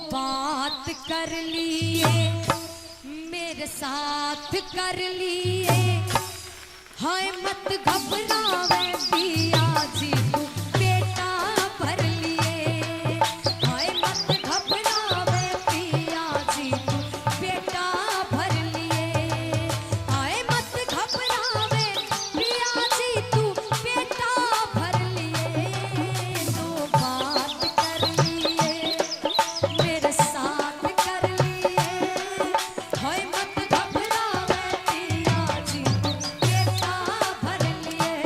बात कर लिए, मेरे साथ कर लिए। हाय मत घबरावे पिया जी तू बेटा भर लिए। हाय मत घबरावे पिया जी तू बेटा भर लिए। हाय मत घबरावे पिया जी तू बेटा भर लिए। तो बात कर लिए, मेरे साथ कर लिए। हाय मत घबरावे पिया जी तू बेटा भर लिए।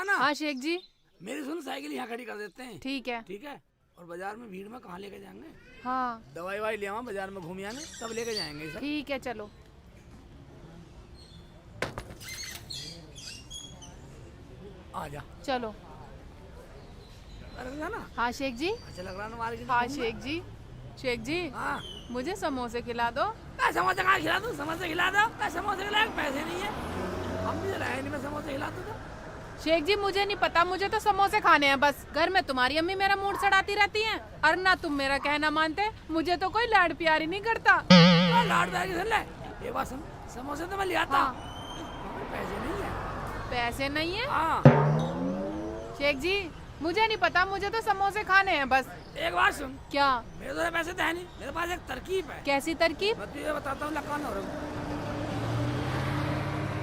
ना हाँ शेख जी, मेरी सुन, साइकिल यहाँ खड़ी कर देते हैं। ठीक है। ठीक है। और बाजार में भीड़ में कहाँ लेके जाएंगे? हाँ दवाई वाई ले आवा, बाजार में घूम आने, तब लेके जाएंगे सब। ठीक है, चलो। आ जा। चलो। अरे ना। हाँ शेख जी। अच्छा लग रहा ना मार्केट? हाँ शेख जी। शेख जी, हाँ। मुझे समोसे खिला दो। समोसे कहाँ खिला दूँ? समोसे खिला दो। समोसे खिला, पैसे नहीं है, हम भी रहे नहीं, मैं समोसे खिला दूँ तो। शेख जी, मुझे नहीं पता, मुझे तो समोसे खाने हैं बस। घर में तुम्हारी अम्मी मेरा मूड सड़ाती रहती हैं और ना तुम मेरा कहना मानते। मुझे तो कोई लाड प्यारी नहीं करता। लाड प्यारी सुन ले, ये बात सुन, समोसे तो मैं ले आता। हाँ। पैसे नहीं है। पैसे नहीं है? हाँ। शेख जी, मुझे नहीं पता, मुझे तो समोसे खाने हैं बस। एक बात सुन। क्या? मेरे तो पैसे तो है नहीं, मेरे पास एक तरकीब है। कैसी तरकीब? मैं तुझे बताता हूँ, लकान हो रहा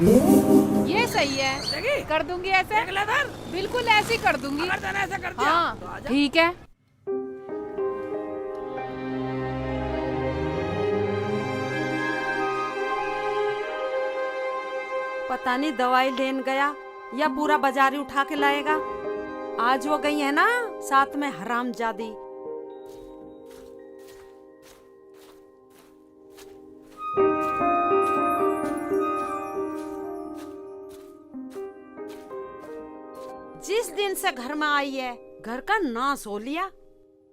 ये सही है, देखी? कर दूंगी ऐसे। देख ले इधर। बिल्कुल ऐसी कर दूंगी। अगर तूने ऐसा कर दिया तो हाँ आजा। ठीक है। पता नहीं दवाई लेन गया या पूरा बाजारी उठा के लाएगा। आज वो गई है ना साथ में हरामजादी। जिस दिन से घर में आई है घर का नाश हो लिया।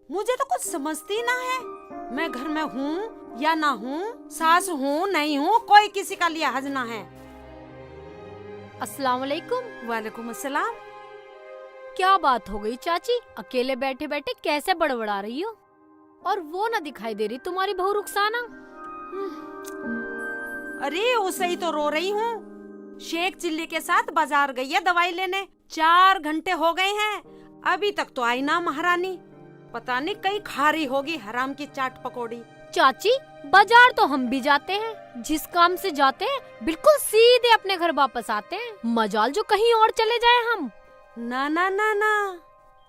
मुझे तो कुछ समझती ना है, मैं घर में हूँ या ना हूँ, सास हूँ नहीं हूँ, कोई किसी का लिहाज ना है। अस्सलाम वालेकुम। वालेकुम अस्सलाम। क्या बात हो गई चाची, अकेले बैठे बैठे कैसे बड़बड़ा रही हो? और वो ना दिखाई दे रही तुम्हारी बहू रुखसाना? अरे उसे ही तो रो रही हूँ। शेख चिल्ली के साथ बाजार गई है दवाई लेने। 4 घंटे हो गए हैं, अभी तक तो आई ना महारानी। पता नहीं कहीं खा रही होगी हराम की चाट पकौड़ी। चाची, बाजार तो हम भी जाते हैं, जिस काम से जाते हैं बिल्कुल सीधे अपने घर वापस आते हैं। मजाल जो कहीं और चले जाए हम। ना ना ना ना,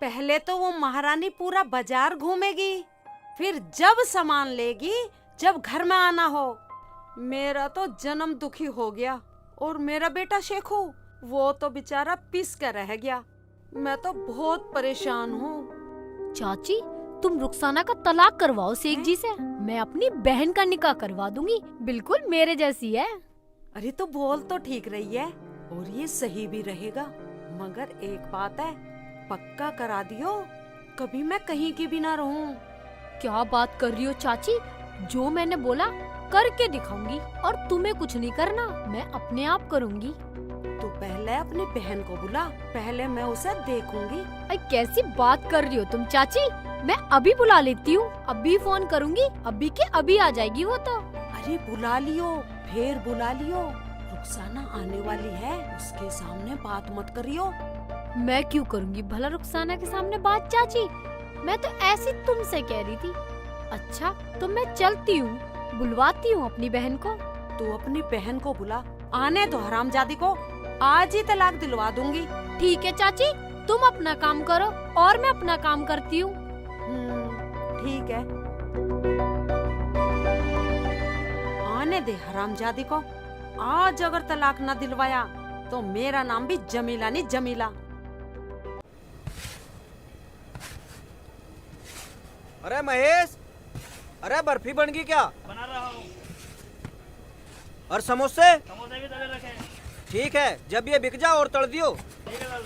पहले तो वो महारानी पूरा बाजार घूमेगी, फिर जब सामान लेगी, जब घर में आना हो। मेरा तो जन्म दुखी हो गया। और मेरा बेटा शेखू, वो तो बेचारा पिस कर रह गया। मैं तो बहुत परेशान हूँ। चाची, तुम रुखसाना का तलाक करवाओ शेख जी से, मैं अपनी बहन का निकाह करवा दूंगी, बिल्कुल मेरे जैसी है। अरे तो बोल तो ठीक रही है और ये सही भी रहेगा, मगर एक बात है, पक्का करा दियो, कभी मैं कहीं की भी ना रहूं। क्या बात कर रही हो चाची, जो मैंने बोला करके दिखाऊंगी। और तुम्हें कुछ नहीं करना, मैं अपने आप करूंगी। तो पहले अपनी बहन को बुला, पहले मैं उसे देखूंगी। अरे कैसी बात कर रही हो तुम चाची, मैं अभी बुला लेती हूँ, अभी फोन करूंगी, अभी के अभी आ जाएगी वो तो। अरे बुला लियो, फिर बुला लियो, रुखसाना आने वाली है, उसके सामने बात मत करियो। मैं क्यों करूंगी भला रुखसाना के सामने बात चाची, मैं तो ऐसी तुमसे कह रही थी। अच्छा तो मैं चलती हूँ, बुलवाती हूँ अपनी बहन को। तू अपनी बहन को बुला, आने दो हरामजादी को, आज ही तलाक दिलवा दूंगी। ठीक है चाची, तुम अपना काम करो और मैं अपना काम करती हूँ। ठीक है, आने दे हरामजादी को। आज अगर तलाक न दिलवाया तो मेरा नाम भी जमीला नहीं जमीला। अरे महेश, अरे बर्फी बन गई क्या? बना रहा हूँ। और समोसे? समोसे भी तले रखे हैं। ठीक है, जब ये बिक जा और तल दियो। ठीक है लालू।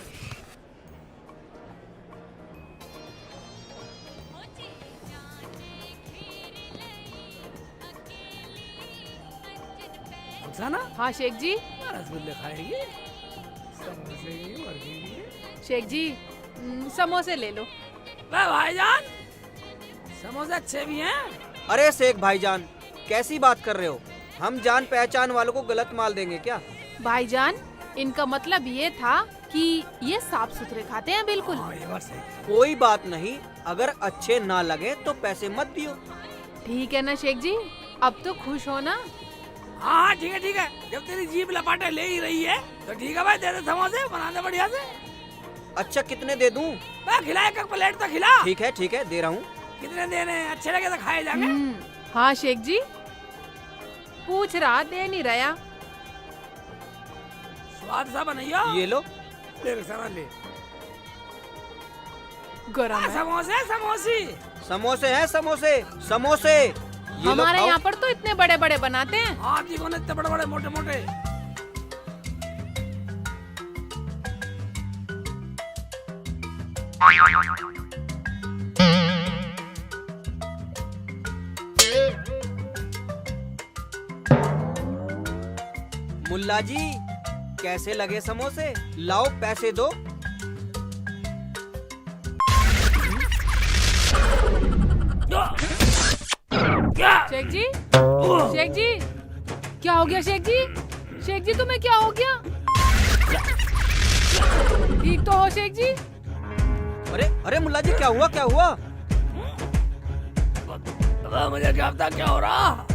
रुखसाना, हाँ शेख जी। रसगुल्ले खाएगी? समोसे की बर्फी की? शेख जी, समोसे ले लो। वे भाईजान, समोसे अच्छे भी हैं। अरे शेख भाईजान, कैसी बात कर रहे हो? हम जान पहचान वालों को गलत माल देंगे क्या? भाईजान, इनका मतलब ये था कि ये साफ सुथरे खाते हैं बिल्कुल। हाँ, ये बात सही। कोई बात नहीं, अगर अच्छे ना लगे तो पैसे मत दियो। ठीक है ना शेख जी, अब तो खुश हो ना? हाँ ठीक है ठीक है, जब तेरी जीभ लपाटे ले ही रही है तो ठीक है भाई, दे दे समोसे, बना दे बढ़िया से। अच्छा कितने दे दूं? मैं खिला एक प्लेट तो खिला। ठीक है दे रहा हूँ। कितने देने हैं? अच्छे लगे तो खाए जाके। हाँ शेख जी, पूछ रहा, दे नहीं रहा। स्वाद सा बनाइयो। ये लो। ले सामान ले। गरम है। समोसे समोसी। समोसे हैं समोसे समोसे। ये लो हमारे खाओ। यहाँ पर तो इतने बड़े बड़े बनाते हैं। हाँ जी, कौन इतने बड़े बड़े मोटे मोटे। मुल्ला जी, कैसे लगे समोसे? लाओ पैसे दो। क्या? शेख जी, शेख जी, क्या हो गया शेख जी? शेख जी तुम्हें क्या हो गया? ठीक तो हो शेख जी? अरे अरे मुल्ला जी, क्या हुआ क्या हुआ? अब मुझे क्या पता क्या हो रहा।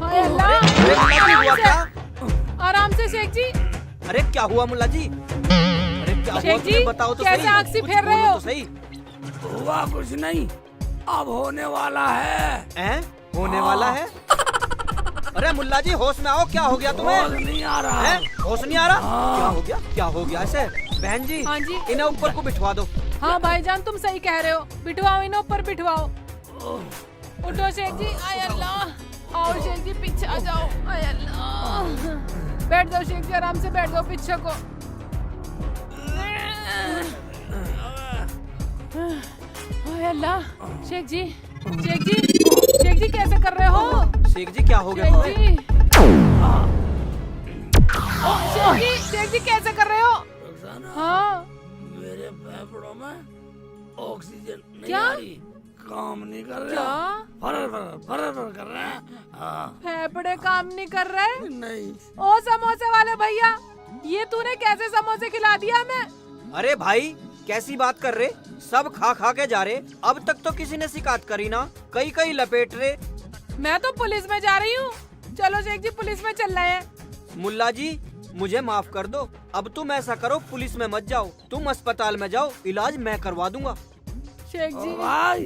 हाय अल्लाह, अरे मुल्ला जी, हुआ क्या? आराम से शेख जी। अरे क्या हुआ मुल्ला जी? अरे क्या हुआ? शेख जी, तुम्हें बताओ तो कैसे सही। आँख से कुछ फेर रहे बोलो हो? तो सही। हुआ कुछ नहीं, अब होने वाला है। हैं? होने वाला है? अरे मुल्ला जी, होश में आओ, क्या हो गया तुम्हें? होश नहीं आ रहा। हैं? होश नहीं आ रहा? क्या हो गया? क्या हो गया ऐसे? बहन जी, हाँ जी। इन्हें ऊपर को बिठवा दो। हाँ भाईजान, तुम सही कह रहे हो, बिठवाओ इन्हें ऊपर बिठवाओ। उठो शेख जी। आय अल्लाह, आओ शेख जी, पीछे आ जाओ। आय अल्लाह, बैठ जाओ शेख जी, आराम से बैठ जाओ पीछे को। आय अल्लाह, शेख जी, शेख जी, शेख जी कैसे कर रहे हो? शेख जी, क्या हो गया शेख तुम्हें? जी, शेख जी, शेख जी कैसे कर रहे हो? रुखसाना, हाँ मेरे फेफड़ों में ऑक्सीजन नहीं क्या? आ रही, काम नहीं कर रहे। क्या? फर कर रहे हैं। हाँ। फेफड़े काम नहीं कर रहे? नहीं। ओ समोसे वाले भैया, ये तूने कैसे समोसे खिला दिया हमें? अरे भाई, कैसी बात कर रहे? सब खा खा के जा रहे। अब तक तो किसी ने शिकायत करी ना। कई कई लपेट रहे। मैं तो पुलिस में जा रही हूँ। चलो शेख जी, पुलिस में चल रहे हैं। मुल्ला जी, मुझे माफ कर दो। अब तुम ऐसा करो, पुलिस में मत जाओ, तुम अस्पताल में जाओ, इलाज मैं करवा दूंगा। शेख ओ जी, भाई,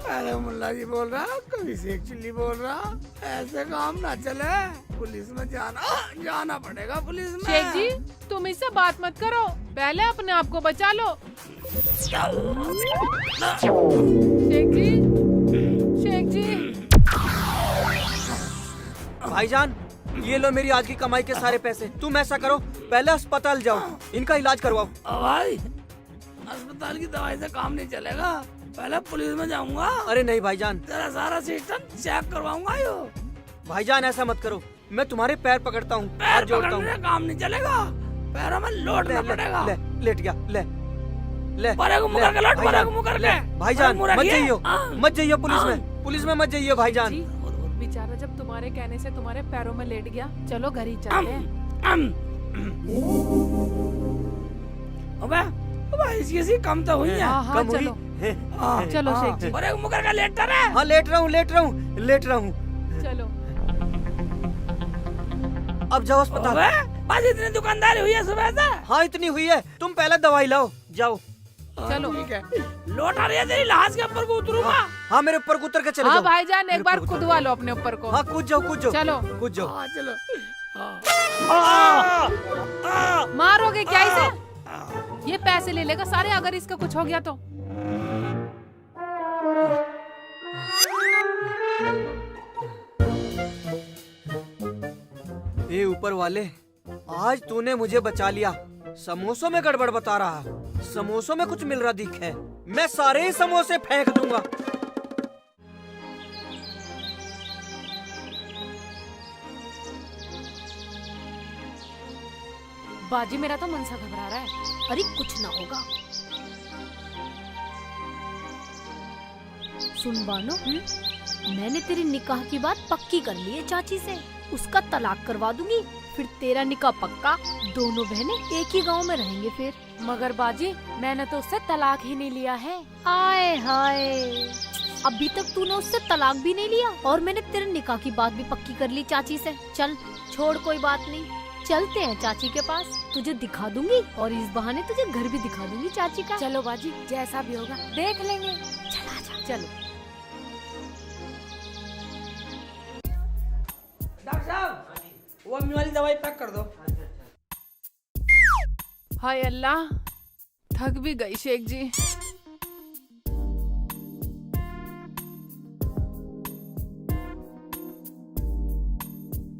अरे मुल्ला जी बोल रहा, कभी शेख चिल्ली बोल रहा, ऐसे काम ना चले। पुलिस में जाना पड़ेगा पुलिस में। शेख जी, तुम इससे बात मत करो, पहले अपने आप को बचा लो। शेख जी, शेख जी। भाईजान, ये लो मेरी आज की कमाई के सारे पैसे। तुम ऐसा करो, पहले अस्पताल जाओ, इनका इलाज करवाओ। ओ भाई, अस्पताल की दवाई से काम नहीं चलेगा, पहले पुलिस में जाऊंगा। अरे नहीं भाईजान, तेरा सारा सिस्टम चेक करवाऊंगा। यो भाईजान ऐसा मत करो, मैं तुम्हारे पैर पकड़ता हूँ, हाथ पैर जोड़ता हूँ। पकड़ने से काम नहीं चलेगा, पैरों में लौटना पड़ेगा। ले, लेट गया, ले ले बड़े को मुकर के लौट, बड़े भाईजान, को मुकर ले, के। भाईजान मुरा मत किए? जाइयो, हाँ। मत जाइयो पुलिस में मत जाइयो भाईजान। जी, बेचारा जब तुम्हारे कहने से तुम्हारे पैरों में लेट गया, चलो घर ही चलते हैं। अबे इसकी कम तो हुई है। हाँ हाँ, कम हुई? चलो हाँ। चलो शेख जी, बड़े को मुकर के लेटता रहे। हाँ, लेट रहा हूँ। चलो। अब जाओ अस्पताल। अबे बस इतनी दुकानदारी हुई है सुबह से। हाँ, इतनी हुई है, तुम पहले दवाई लाओ, जाओ। चलो। ठीक है, लौट आ रही है तेरी लाश के ऊपर को उतरूंगा। हाँ, मेरे ऊपर उतर के चले हाँ जाओ। भाईजान, एक मेरे बार ऊपर उतर खुदवा लो अपने ऊपर को। हाँ, कूद जाओ। चलो। कूद जाओ। हाँ चलो। हाँ। मारोगे क्या इसे? ये पैसे ले लेगा सारे अगर इसका कुछ हो गया तो। ए ऊपर वाले, आज तूने मुझे बचा लिया। समोसों में गड़बड़ बता रहा, समोसों में कुछ मिल रहा दिख है, मैं सारे ही समोसे फेंक दूंगा। बाजी मेरा तो मन सा घबरा रहा है। अरे कुछ ना होगा। सुन बानो, मैंने तेरे निकाह की बात पक्की कर ली है चाची से। उसका तलाक करवा दूंगी, फिर तेरा निकाह पक्का। दोनों बहनें एक ही गांव में रहेंगे फिर। मगर बाजी मैंने तो उससे तलाक ही नहीं लिया है। आए हाय, अभी तक तूने उससे तलाक भी नहीं लिया और मैंने तेरे निकाह की बात भी पक्की कर ली चाची से। चल छोड़, कोई बात नहीं, चलते हैं चाची के पास, तुझे दिखा दूंगी और इस बहाने तुझे घर भी दिखा दूंगी चाची का। चलो बाजी, जैसा भी होगा देख लेंगे। चल आजा। चलो। डॉक्टर साहब, वो अम्मी वाली दवाई पैक कर दो। हाय अल्लाह, थक भी गई शेख जी।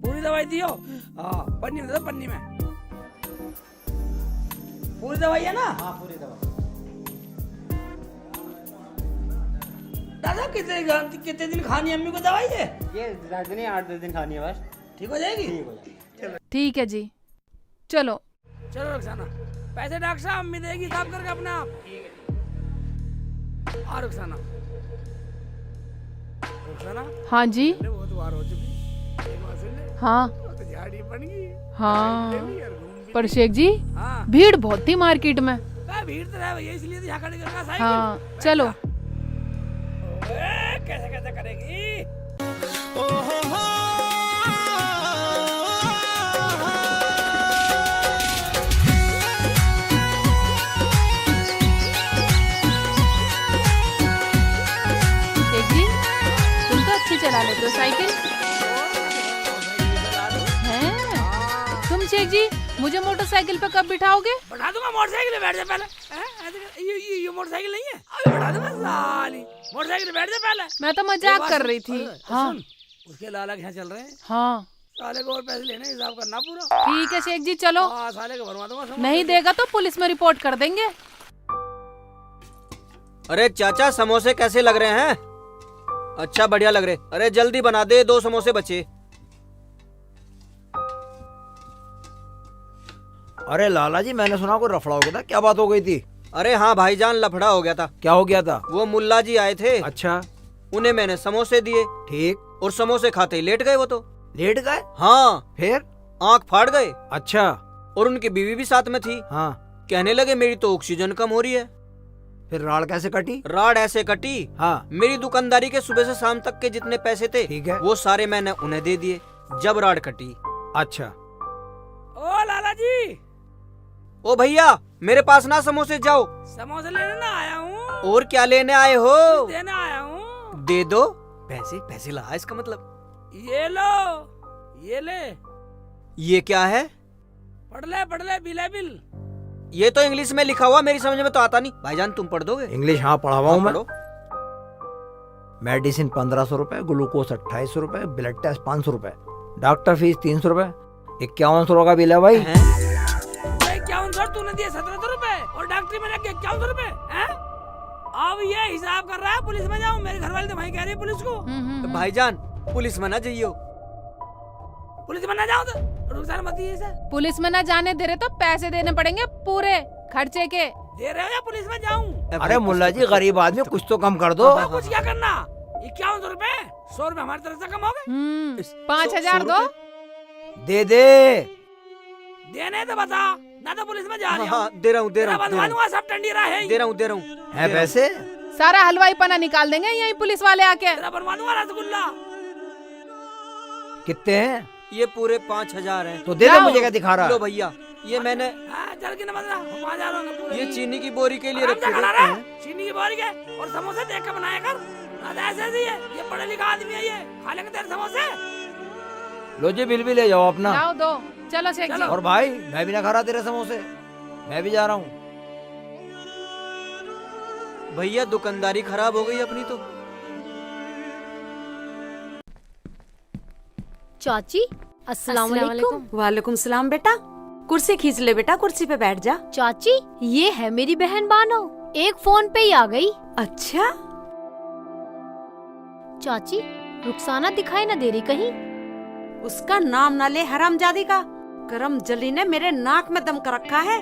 पूरी दवाई दियो। हाँ, पन्नी में दो, पन्नी में। पूरी दवाई है ना? हाँ, पूरी दवाई। दादा कितने दिन खानी है अम्मी को दवाई है? ये ज्यादा नहीं, 8-10 दिन खानी है बस। ठीक हो जाएगी? ठीक हो जाएगी। ठीक है जी, चलो। चलो रुखसाना, पैसे डॉक्टर साहब अम्मी देगी, हिसाब करके अपना आप। हाँ रुखसाना। रुखसाना, हाँ जी। अरे बहुत बार हो चुकी। एक बार सुन ले। हाँ तो झाड़ी बन गई। हाँ, ले ली और घूम भी पर शेख जी ली। हाँ, भीड़ बहुत थी मार्केट में। क्या भीड़ तो है भैया, इसलिए तो यहाँ खड़ी करना साइकिल। हाँ चलो। ओए, कैसे कैसे करेगी? शेख जी, तुम तो अच्छी चला लेते हो साइकिल। हैं? तुम शेख जी मुझे मोटरसाइकिल पे कब बिठाओगे? बैठा दूंगा, मोटरसाइकिल पे बैठ जा पहले। हैं? ऐसे ये मोटरसाइकिल नहीं है, अभी बैठा दूंगा साली। मोटरसाइकिल पे बैठ जा पहले। मैं तो मजाक कर रही थी। हाँ सुन, उसके लाला के यहाँ चल रहे हैं, हाँ साले को और पैसे लेने, हिसाब करना पूरा। ठीक है शेख जी, चलो। हाँ, साले को भरवा दूंगा। नहीं देगा तो पुलिस में रिपोर्ट कर देंगे। अरे चाचा, समोसे कैसे लग रहे हैं? अच्छा, बढ़िया लग रहे। अरे जल्दी बना दे, 2 समोसे बचे। अरे लाला जी, मैंने सुना कोई रफड़ा हो गया था, क्या बात हो गई थी? अरे हाँ भाईजान, लफड़ा हो गया था। क्या हो गया था? वो मुल्ला जी आए थे, अच्छा, उन्हें मैंने समोसे दिए ठीक। और समोसे खाते ही लेट गए वो तो। लेट गए? हाँ, फिर? आंख फाड़ गए। अच्छा। और उनकी बीवी भी साथ में थी। हाँ, कहने लगे मेरी तो ऑक्सीजन कम हो रही है। फिर राड़ कैसे कटी? राड ऐसे कटी, हाँ, मेरी दुकानदारी के सुबह से शाम तक के जितने पैसे थे, ठीक है। वो सारे मैंने उन्हें दे दिए जब राड कटी। अच्छा। ओ लाला जी, ओ भैया, मेरे पास ना समोसे, जाओ। समोसे लेने ना आया हूँ, और क्या लेने आए हो? देने आया हूँ। दे दो पैसे। पैसे ला, इसका मतलब। ये लो, ये ले। ये क्या है? पढ़ ले बिल है बिल। ये तो इंग्लिश में लिखा हुआ, मेरी समझ में तो आता नहीं। भाईजान तुम पढ़ दोगे? इंग्लिश हाँ पढ़ा हुआ हूँ मैं। पढ़ो। मेडिसिन 1500 रुपए, ग्लूकोज 2800 रुपए, ब्लड टेस्ट 500 रुपए, डॉक्टर फीस 300 रुपए, 5100 का बिल है भाई। हैं? 5100 तूने दिए 1700 रुपए और डॉक्टरी में लग गए 5100 रुपए। अब ये हिसाब कर रहा है, पुलिस में जाऊँ? मेरी घरवाली तो वहीं कह रही है पुलिस को। भाईजान पुलिस में ना जाइयो। पुलिस में ना जाऊँ तो रुखसाना मत दिए इसे। पुलिस में ना जाने दे रहे तो पैसे देने पड़ेंगे पूरे खर्चे के। दे रहे हो या पुलिस में जाऊँ? अरे मुल्ला जी, गरीब आदमी, कुछ तो कम कर दो। तो कुछ क्या करना? 5100 रुपए, 100 रुपए हमारी तरफ से कम हो गए। 5000 दो। दे दे। देने तो बता, ना तो पुलिस में जा रही हाँ, दे रहा हूँ, दे रहा हूँ, बनवा दूंगा, सब टंडी रहा है। दे रहा हूँ, दे रहा हूँ। है पैसे? सारा हलवाई पना निकाल देंगे यही पुलिस वाले आके। तेरा बनवा दूंगा रसगुल्ला। कितने हैं? ये पूरे 5000 हैं। तो दे दे, मुझे क्या दिखा रहा लो है? भैया, ये मैंने चल के नमस्ते 5000 होंगे पूरे। ये चीनी की बोरी के लिए आराम से रखे खड़ा थे। रहा, चीनी की बोरी के और समोसे देख के बनाया कर। ना तो ऐसे ही है, ये पढ़ा लिखा आदमी है, ये खा लेंगे तेरे समोसे। लो जी, बिल भी ले जाओ अपना। लाओ दो। चलो शेख जी। और भाई, मैं भी ना खा रहा तेरे समोसे, मैं भी जा रहा हूँ। भैया दुकानदारी खराब हो गई अपनी तो। चाची अस्सलाम वालेकुम। वालेकुम सलाम बेटा। कुर्सी खींच ले बेटा, कुर्सी पे बैठ जा। चाची ये है मेरी बहन बानो, एक फोन पे ही आ गई। अच्छा, चाची रुखसाना दिखाई ना दे रही कहीं? उसका नाम ना ले हरामजादी का। करम जली ने मेरे नाक में दम कर रखा है,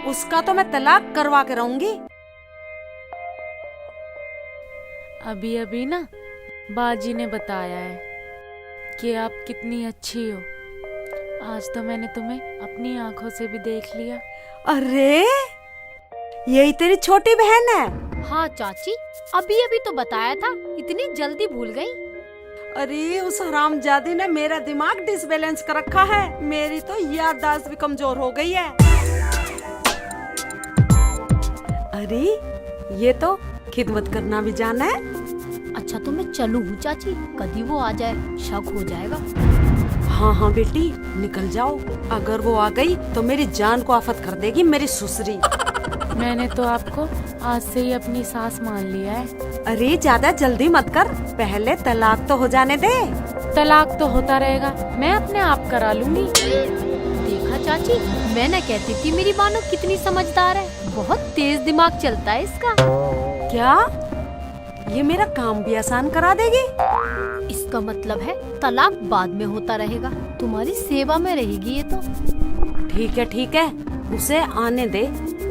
उसका तो मैं तलाक करवा के रहूंगी। अभी अभी ना बाजी ने बताया है कि आप कितनी अच्छी हो। आज तो मैंने तुम्हें अपनी आंखों से भी देख लिया। अरे यही तेरी छोटी बहन है? हाँ चाची, अभी अभी तो बताया था, इतनी जल्दी भूल गई। अरे उस हरामजादी ने मेरा दिमाग डिसबैलेंस कर रखा है, मेरी तो याददाश्त भी कमजोर हो गई है। अरे ये तो खिदमत करना भी जाना है। अच्छा तो मैं चलूं चाची, कभी वो आ जाए शक हो जाएगा। हाँ हाँ बेटी निकल जाओ, अगर वो आ गई तो मेरी जान को आफत कर देगी मेरी सुसरी। मैंने तो आपको आज से ही अपनी सास मान लिया है। अरे ज्यादा जल्दी मत कर, पहले तलाक तो हो जाने दे। तलाक तो होता रहेगा, मैं अपने आप करा लूंगी। देखा चाची, मैं न कहती थी मेरी बानो कितनी समझदार है, बहुत तेज दिमाग चलता है इसका। क्या ये मेरा काम भी आसान करा देगी? इसका मतलब है तलाक बाद में होता रहेगा, तुम्हारी सेवा में रहेगी ये तो। ठीक है उसे आने दे,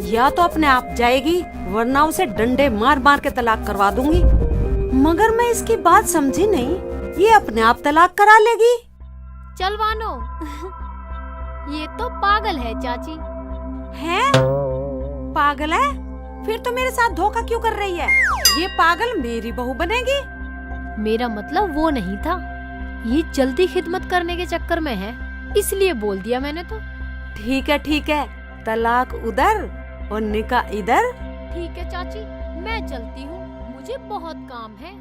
या तो अपने आप जाएगी वरना उसे डंडे मार मार के तलाक करवा दूंगी। मगर मैं इसकी बात समझी नहीं, ये अपने आप तलाक करा लेगी। चल वानो ये तो पागल है चाची। है पागल है? फिर तो मेरे साथ धोखा क्यों कर रही है? ये पागल मेरी बहू बनेगी? मेरा मतलब वो नहीं था, ये जल्दी खिदमत करने के चक्कर में है, इसलिए बोल दिया मैंने तो। ठीक है तलाक उधर और निकाह इधर। ठीक है चाची, मैं चलती हूँ, मुझे बहुत काम है।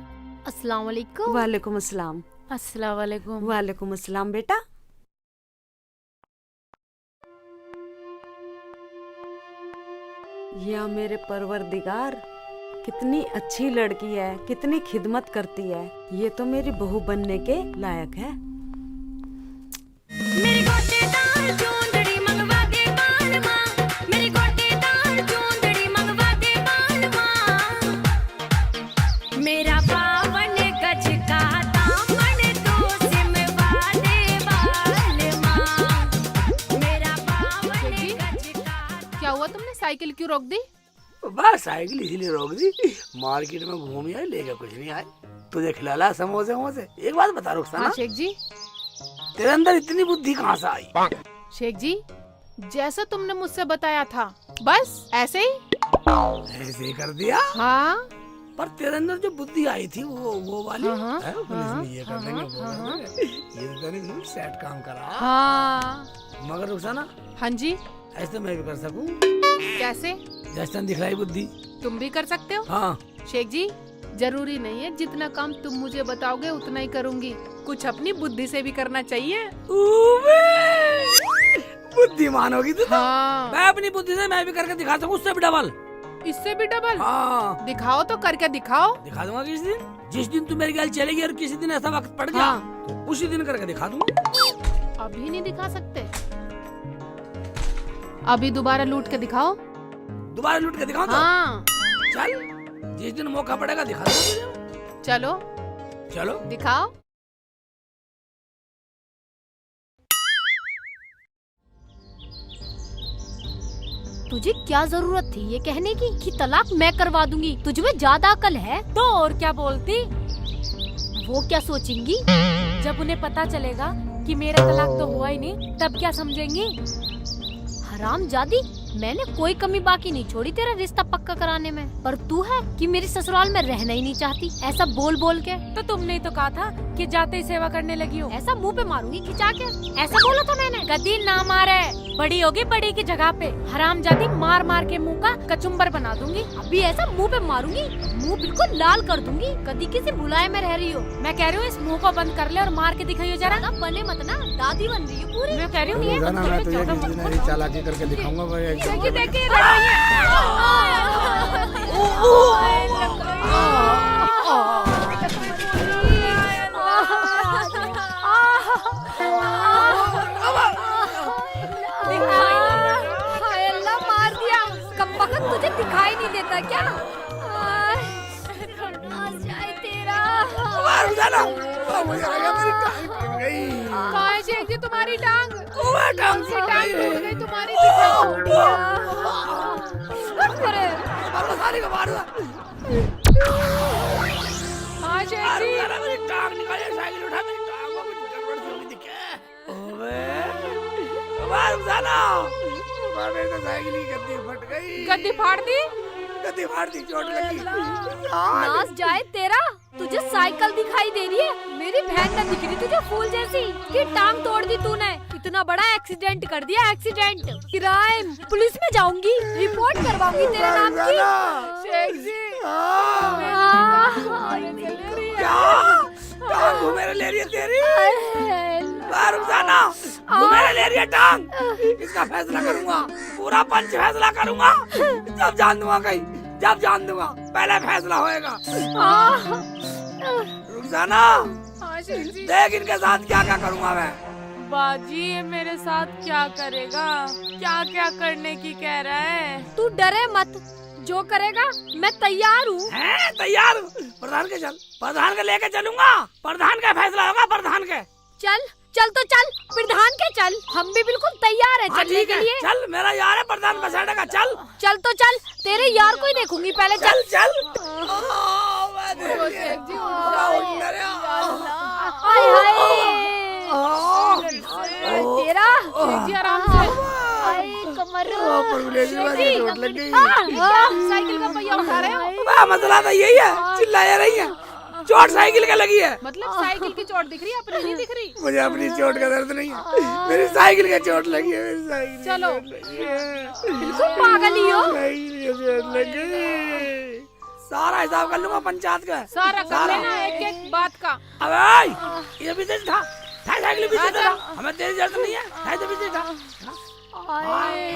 अस्सलाम वालेकुम। वालेकुम अस्सलाम। अस्सलाम वालेकुम। वालेकुम अस्सलाम बेटा। या मेरे परवरदिगार, कितनी अच्छी लड़की है, कितनी खिदमत करती है, ये तो मेरी बहू बनने के लायक है। मेरी गोटेदार चूंदड़ी मंगवा दे बालवा, मेरी गोटेदार चूंदड़ी मंगवा दे बालवा, मेरा पावन गज का दामन तो सिमवा दे बालवा, मेरा पावन गज का। क्या हुआ, तुमने साइकिल क्यों रोक दी? बस साइकिल इसीलिए रोक दी, मार्केट में घूम आए, लेकर कुछ नहीं आए, तुझे खिलाला समोसे वमोसे। एक बात बता रुखसाना, हाँ शेख जी। तेरे अंदर इतनी बुद्धि कहाँ से आई? शेख जी, जैसा तुमने मुझसे बताया था बस ऐसे ही। ऐसे ही कर दिया? हाँ। पर तेरे अंदर जो बुद्धि आई थी वो वाली हाँ, है, पुलिस में ये कर देंगे, वो कर देंगे, ये तो तूने बिल्कुल सेट काम करा। हाँ। मगर रुखसाना, हाँ जी। ऐसे मैं भी कर सकूं? कैसे? जैसे दिखलाई बुद्धि तुम भी कर सकते हो। हाँ। शेख जी, जरूरी नहीं है जितना काम तुम मुझे बताओगे उतना ही करूंगी, कुछ अपनी बुद्धि से भी करना चाहिए। बुद्धिमान होगी तू तो। हाँ। मैं अपनी बुद्धि से मैं भी करके दिखा सकूं, उससे भी डबल। इससे भी डबल? हाँ। दिखाओ तो, करके दिखाओ। दिखा दूंगा किसी दिन, जिस दिन तू मेरी गल चलेगी और किसी दिन ऐसा वक्त पड़ गया, हाँ। तो उसी दिन करके दिखा दूंगा। अभी नहीं दिखा सकते, अभी दोबारा लूट के दिखाओ। दोबारा लूट के दिखाऊं तो? हाँ। चल, जिस दिन मौका पड़ेगा दिखा दूंगा। चलो चलो दिखाओ। तुझे क्या जरूरत थी ये कहने की कि तलाक मैं करवा दूंगी? तुझ में ज्यादा अकल है तो और क्या बोलती? वो क्या सोचेंगी? जब उन्हें पता चलेगा कि मेरा तलाक तो हुआ ही नहीं, तब क्या समझेंगी? हरामजादी, मैंने कोई कमी बाकी नहीं छोड़ी तेरा रिश्ता पक्का कराने में, पर तू है कि मेरी ससुराल में रहना ही नहीं चाहती, ऐसा बोल बोल के। तो तुमने ही तो कहा था कि जाते ही सेवा करने लगी हो। ऐसा मुंह पे मारूंगी खिंचा के, ऐसा बोला था मैंने। गद्दी ना मारे, बड़ी होगी बड़ी की जगह पे, हरामजादी मार मार के मुंह का कचुम्बर बना दूंगी। अभी ऐसा मुंह पे मारूंगी, मुंह बिल्कुल लाल कर दूंगी। कभी किसी भुलाए में रह रही हो? मैं कह रही हूँ इस मुंह को बंद कर ले और मार के दिखाइयो जरा। बने मत ना, दादी बन रही है पूरी। मैं कह रही हूँ ये मैं तुझे किसी दिन ऐसी चालाकी करके दिखाऊंगा। देखिए देखिए, मार दिया, कब वक्त तुझे दिखाई नहीं देता क्या? जाए तेरा। रुक जाना। मुझे लगा मेरी टांग टूट गई। कहाँ है शेख जी तुम्हारी टांग? वो टांग सी टांग टूट गई तुम्हारी, पिछा टूट गया। अरे मारो सारी को मारो। हाँ शेख जी। मेरी टांग निकाले, साइकिल उठा, मेरी टांग को कुछ गड़बड़ सी होगी दिखे। ओबे मारो जाना। मेरी तो साइकिल की गद्दी फट गई। गद्दी फाड़ दी? गद्दी फाड़ दी, चोट लगी। नाच जाए तेरा, तुझे साइकिल दिखाई दे रही है, मेरी बहन ना दिख रही तुझे फूल जैसी कि टांग तोड़ दी तूने। इतना बड़ा एक्सीडेंट कर दिया, एक्सीडेंट, क्राइम, पुलिस में जाऊंगी, रिपोर्ट करवाऊंगी तेरे नाम की। शेख जी टांग घुमेरे ले रही है तेरी। रुक जाना, घुमेरे ले रही है टांग। इसका फैसला करूंगा, पूरा पंच फैसला करूंगा। जब जान दूंगा कहीं, जब जान दूंगा, पहले फैसला होएगा। रुक जाना, हाँ शेख जी। देख इनके साथ क्या क्या करूंगा मैं। बाजी ये मेरे साथ क्या करेगा, क्या क्या करने की कह रहा है? तू डरे मत, जो करेगा मैं तैयार हूँ। हैं तैयार हूँ। प्रधान के चल, प्रधान के लेके चलूंगा। प्रधान का फैसला होगा, प्रधान के। चल चल तो चल, प्रधान के चल, हम भी बिल्कुल तैयार है हाँ, चलने ठीक के है, लिए। चल मेरा यार है प्रधान बसाड़ेगा। चल चल तो चल, तेरे यार को ही देखूंगी पहले। चल चल चल। शेख जी हाय तेरा शेख जी आराम से। हाय कमर, चोट लग गई। साइकिल का पहिया उठा रहे हो? मसला तो यही है, चिल्लाया रही है। चोट साइकिल का लगी है। मतलब साइकिल की चोट दिख रही है, अपनी नहीं दिख रही? मुझे अपनी चोट का दर्द नहीं है, मेरी साइकिल का चोट लगी है। मेरी साइकिल चलो। बिल्कुल पागल ही हो। साइकिल की चोट लग गई। सारा हिसाब कर लूंगा पंचायत का। सारा कर लेना, एक एक बात का। अबे ये भी दे था, साइकिल भी दे था। हमें तेरी जरूरत नहीं है, साइकिल भी दे था।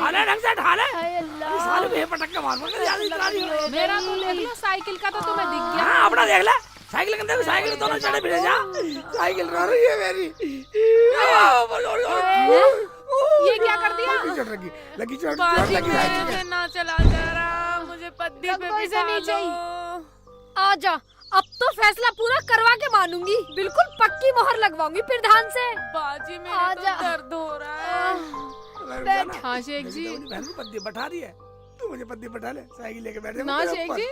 हाले ढंग से ढाले। इस साल भी पटक के मार मगर याद इतना नहीं। मेरा तो देख लो, साइकिल का तो तुम्हें दिख गया। हाँ अपना देख ले, साइकिल के अंदर साइकिल दोनों चढ़े फिरे जा। साइकिल रो रही है मेरी। ये क्या कर दिया? चोट लगी, लगी चोट बाजी लगी साइकिल मैं के। ना चला जा रहा, मुझे पद्दी पे लगभग से बिठा नीचे ही। लो। आजा, अब तो फैसला पूरा करवा के मानूंगी, बिल्कुल पक्की मोहर लगवाऊंगी प्रधान से। बाजी मेरे आजा। तो दर्द हो रहा है। हाँ शेख जी। बहन को पद्दी बैठा रही है, तू मुझे पद्दी बैठा ले, साइकिल लेके बैठे। ना शेख जी,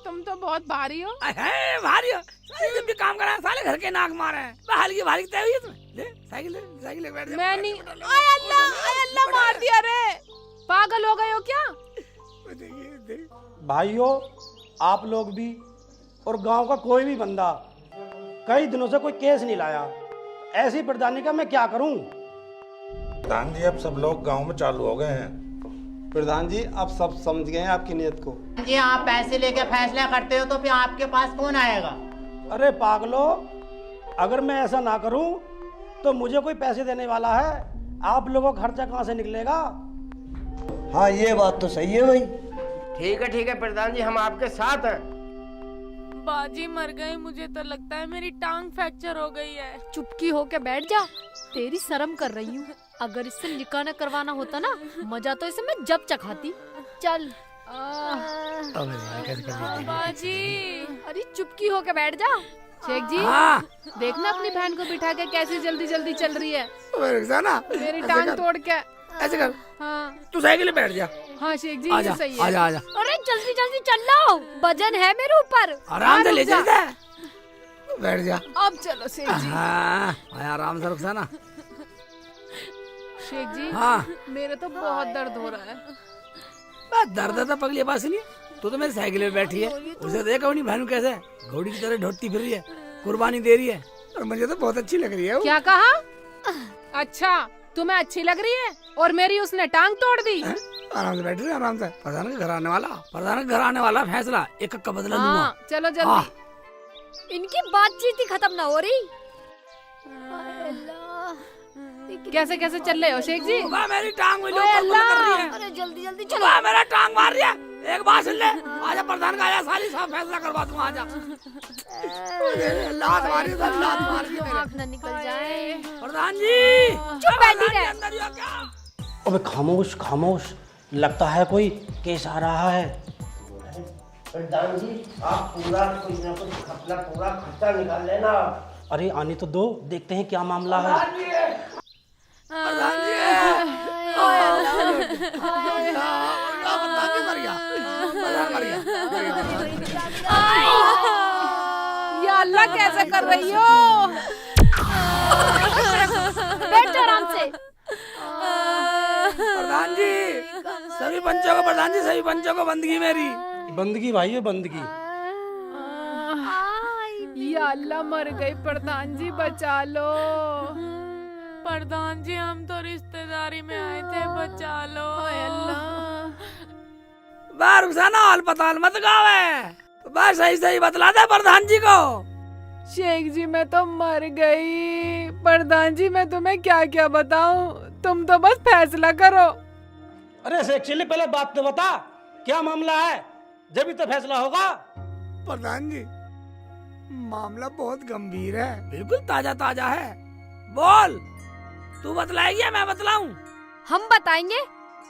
तुम तो बहुत भारी हो। है भारी हो, साले जब भी काम करा है, साले घर के नाक मारे हैं। हल्की भारी तय हुई है तुम्हें। ले साइकिल लेके बैठ जा। मैं नहीं। आय अल्लाह मार दिया रे। पागल हो गए हो क्या? देखिए भाइयों, आप लोग भी और गांव का कोई भी बंदा कई दिनों से कोई केस नहीं लाया। ऐसी प्रधानी का मैं क्या करूं? प्रधान जी अब सब लोग गांव में चालू हो गए हैं। प्रधान जी अब सब समझ गए हैं आपकी नीयत को। जी आप पैसे लेके फैसला करते हो तो फिर आपके पास कौन आएगा? अरे पागलो, अगर मैं ऐसा ना करूं तो मुझे कोई पैसे देने वाला है? आप लोगों का खर्चा कहाँ से निकलेगा? हाँ ये बात तो सही है भाई। ठीक है प्रधान जी, हम आपके साथ हैं। बाजी मर गई, मुझे तो लगता है मेरी टांग फ्रैक्चर हो गई है। चुपकी होके बैठ जा, तेरी शर्म कर रही हूँ। अगर इससे निकाह न करवाना होता ना, मजा तो इसे मैं जब चखाती। चल बाजी अरे चुपकी होके बैठ जा। शेख जी हाँ देखना अपनी बहन को बिठा के कैसे जल्दी जल्दी चल रही है। रुखसाना, मेरी टांग तोड़ के। ऐसे कर, हाँ तू साइकिल पे बैठ जा। हाँ शेख जी, आजा ये सही है। आजा आजा, अरे जल्दी जल्दी चल लो, वजन है मेरे ऊपर। आराम से ले चलता है। बैठ जा। अब चलो शेख जी। हाँ आराम से रुखसाना। शेख जी हाँ मेरे तो बहुत दर्द हो रहा है। बस दर्द था पगली पास नहीं। तू तो मेरी साइकिल पे बैठी है, उसे देखो अपनी बहन कैसे घोड़ी की तरह ढोती फिर रही है, कुर्बानी दे रही है। और मुझे तो बहुत अच्छी लग रही है वो। क्या कहा? अच्छा तुम्हें अच्छी लग रही है और मेरी उसने टांग तोड़ दी। आराम से बैठ रही, आराम से। प्रधान के घर आने वाला फैसला एक का बदला लूंगा। हाँ चलो हाँ। जल्दी। इनकी बातचीत ही खत्म ना हो रही। कैसे कैसे चल रहे हो शेख जी? वाह, मेरी टांग में ओए अल्लाह। अरे जल्दी जल्दी चलो। वाह, मेरा टांग मार रही है। एक बात सुन ले, आजा प्रधान का आया, सारी सब फैसला करवा दूंगा। आजा लात मारी, लात मार रही है मेरे। आँख न निकल जाए। प्रधान जी चुप बैठी रहे। अंदर ही हो क्या? अबे खामोश खामोश, लगता है कोई केस आ रहा है। प्रधान जी आप पूरा कुछ ना कुछ अपना पूरा खर्चा निकाल लेना। अरे आने तो दो, देखते हैं क्या मामला है। या अल्लाह कैसे कर रही हो? बैठो आराम से। प्रधान जी सभी पंचों को, प्रधान जी सभी पंचों को बंदगी मेरी। बंदगी भाई है बंदगी। या अल्लाह मर गई, प्रधान जी बचा लो। प्रधान जी हम तो रिश्तेदारी में आए थे, बचा लो। बार रुखसाना अलपताल मत गावे, बस सही सही बतला दे प्रधान जी को। शेख जी मैं तो मर गई। प्रधान जी मैं तुम्हें क्या क्या बताऊं, तुम तो बस फैसला करो। अरे शेख चिल्ली पहले बात तो बता, क्या मामला है, जब ही तो फैसला होगा। प्रधान जी मामला बहुत गंभीर है, बिल्कुल ताजा ताजा है। बोल, तू बतलाएगी या मैं बतलाऊं? हम बताएंगे।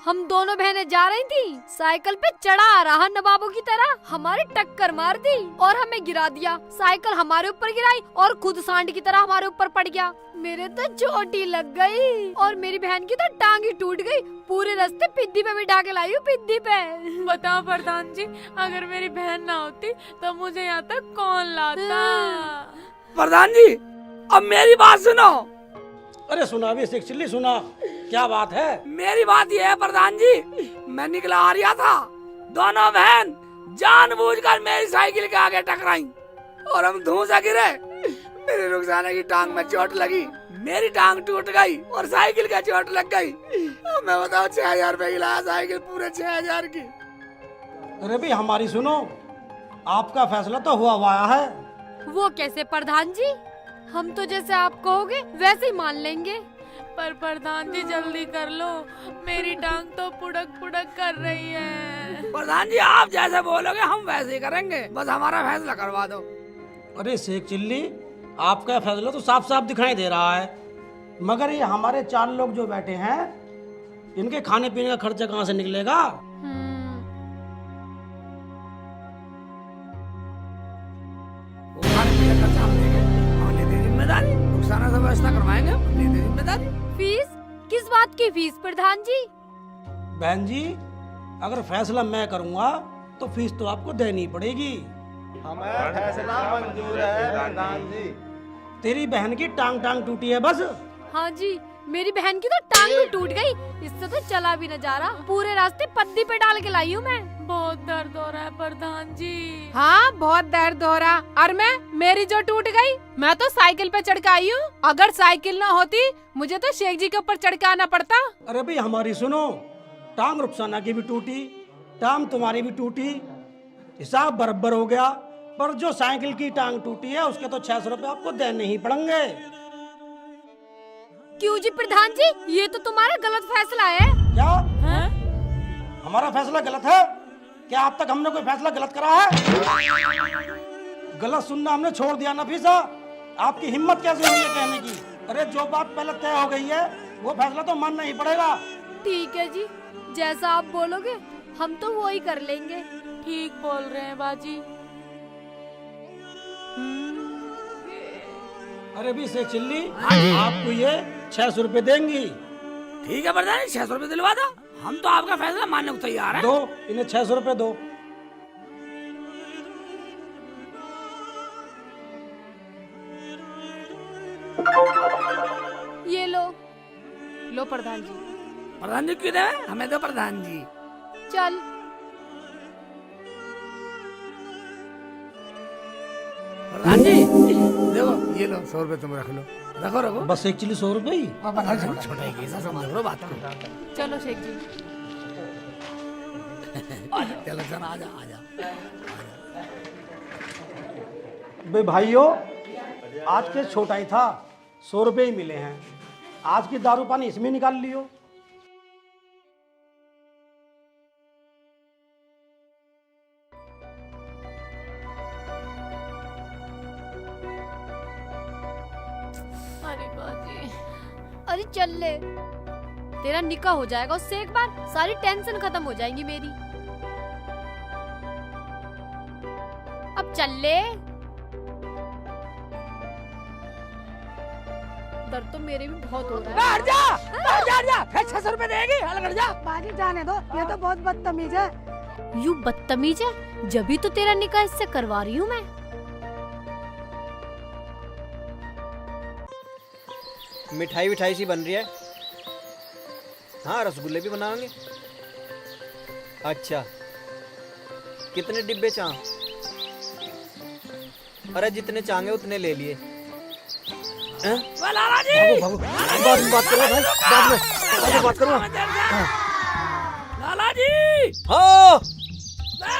हम दोनों बहनें जा रही थी, साइकिल पे चढ़ा आ रहा नवाबों की तरह हमारी टक्कर मार दी और हमें गिरा दिया। साइकिल हमारे ऊपर गिराई और खुद सांड की तरह हमारे ऊपर पड़ गया। मेरे तो चोट ही लग गई और मेरी बहन की तो टांग ही टूट गई। पूरे रास्ते पिद्दी पे बिठा के लाई हूँ, पिद्दी पे। बताओ प्रधान जी, अगर मेरी बहन ना होती तो मुझे यहाँ तक कौन लाता? प्रधान जी अब मेरी बात सुनो। अरे सुना भी शेख चिल्ली, सुना क्या बात है। मेरी बात ये है प्रधान जी, मैं निकला आ रहा था, दोनों बहन जानबूझकर मेरी साइकिल के आगे टकराई और हम धूं से गिरे। मेरे रुखसाने की टांग में चोट लगी, मेरी टांग टूट गई और साइकिल का चोट लग गई। अब मैं बताओ 6000 रुपए की लाया साइकिल, पूरे 6000 की। अरे भी हमारी सुनो, आपका फैसला तो हुआ हुआ है। वो कैसे प्रधान जी, हम तो जैसे आप कहोगे वैसे ही मान लेंगे। पर प्रधान जी जल्दी कर लो, मेरी टांग तो पुड़क पुड़क कर रही है। प्रधान जी आप जैसे बोलोगे हम वैसे ही करेंगे, बस हमारा फैसला करवा दो। अरे शेख चिल्ली, आपका फैसला तो साफ साफ दिखाई दे रहा है, मगर ये हमारे 4 लोग जो बैठे हैं, इनके खाने पीने का खर्चा कहाँ से निकलेगा? जिम्मेदारी रुखसाना से व्यवस्था करवाएंगे, लेते जिम्मेदारी। फीस? किस बात की फीस प्रधान जी? बहन जी अगर फैसला मैं करूँगा तो फीस तो आपको देनी पड़ेगी। हमें फैसला मंजूर है प्रधान जी। तेरी बहन की टांग टूटी है बस। हाँ जी, मेरी बहन की तो टांग भी टूट गई, इससे तो चला भी न जा रहा। पूरे रास्ते पद्दी पे डाल के लाई हूँ मैं। बहुत दर्द हो रहा है प्रधान जी। हाँ बहुत दर्द हो रहा। और मैं, मेरी जो टूट गई, मैं तो साइकिल पे चढ़ के आई हूँ। अगर साइकिल ना होती मुझे तो शेख जी के ऊपर चढ़ के आना पड़ता। अरे भाई हमारी सुनो, टांग रुखसाना की भी टूटी, टांग तुम्हारी भी टूटी, हिसाब बराबर हो गया। पर जो साइकिल की टांग टूटी है उसके तो 600 रुपए आपको देने ही पड़ेंगे। क्यों जी प्रधान जी, ये तो तुम्हारा गलत फैसला है। क्या हमारा फैसला गलत है? क्या आज तक हमने कोई फैसला गलत करा है? गलत सुनना हमने छोड़ दिया नफीसा। आपकी हिम्मत कैसे हुई है कहने की? अरे जो बात पहले तय हो गई है वो फैसला तो मानना ही पड़ेगा। ठीक है जी, जैसा आप बोलोगे हम तो वो ही कर लेंगे। ठीक बोल रहे हैं बाजी। अरे भी शेख चिल्ली, आपको ये 600 रुपए देंगी। ठीक है प्रधान जी, 600 रुपए दिलवा दो, हम तो आपका फैसला मानने को तैयार हैं। दो, इन्हें 600 रुपए दो। ये लो। लो प्रधान जी। प्रधान जी क्यों दे? हमें दो प्रधान जी। चल। प्रधान जी देखो, ये लो 100 रुपए तुम रख लो। रखो रखो। बस एक चिल्ली 100 रुपए ही? छोटा ही केस है, समझ लो बात को। चलो शेख जी। चलो चल, आजा आजा। बे भाइयों, आज के छोटा ही था, 100 रुपए ही मिले हैं। आज की दारू पानी इसमें निकाल लियो। अरे बाजी, अरे चल ले, तेरा निकाह हो जाएगा उससे एक बार, सारी टेंशन खत्म हो जाएगी मेरी। चल ले। दर्द तो मेरे भी बहुत हो रहा है। हट जा, हट जा, फिर 600 रुपए देगी, अलग हट जा। बाजी जाने दो, ये तो बहुत बदतमीज है। यू बदतमीज है, जब तो तेरा निकाह इससे करवा रही हूँ मैं। मिठाई विठाई सी बन रही है। हाँ, रसगुल्ले भी बनाएंगे। अच्छा, कितने डिब्बे चाह? अरे जितने चाहेंगे उतने ले लिए। लाला जी, भागो, बाद में बात करो भाई, बाद में बात करो। लाला जी, हाँ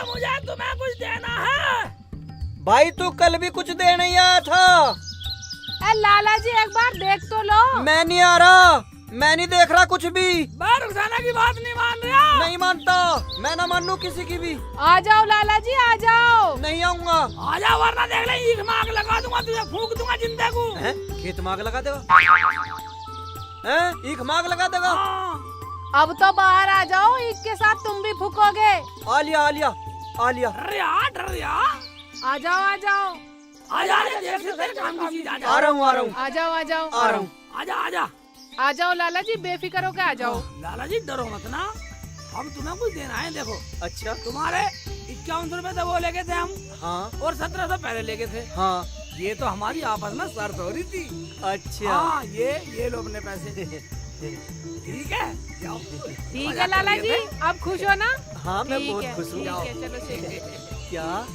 मुझे तुम्हें कुछ देना है। भाई, तू कल भी कुछ देने ही आया था। लाला जी एक बार देख तो लो। मैं नहीं आ रहा, मैं नहीं देख रहा कुछ भी। रुखसाना की बात नहीं मान रहा। नहीं मानता, मैं ना मानू किसी की भी। आ जाओ लाला जी, आ जाओ। नहीं आऊंगा। आ जाओ, वरना देख ले ईख मांग लगा दूंगा, तुझे फूंक दूंगा जिंदे को। खेत माग लगा देगा? ईख माग लगा देगा? अब तो बाहर आ जाओ, इसके साथ तुम भी फूकोगे। आ लिया, आ लिया, आ लिया। डर रिया। आ जाओ, आ जाओ, आ जा, काम की चीज। आ रहा हूँ, आ रहा हूँ, आ जाओ, आ जाओ, आ रहा हूँ। आजा आजा आ जाओ लाला जी, बेफिक्र होके आ जाओ। लाला जी डरो मत ना, हम तुम्हें कुछ देना है। देखो, अच्छा, तुम्हारे 51 रुपए तो वो लेके थे हम। हाँ, और 1700 पहले लेके थे। हाँ, ये तो हमारी आपस में शर्त हो रही थी। अच्छा। हाँ, ये लो अपने पैसे। ठीक है, जाओ। ठीक है लाला जी, अब खुश हो ना? हाँ, मैं ठीक बहुत है, खुश हूँ। ठीक है, चलो शेख। क्या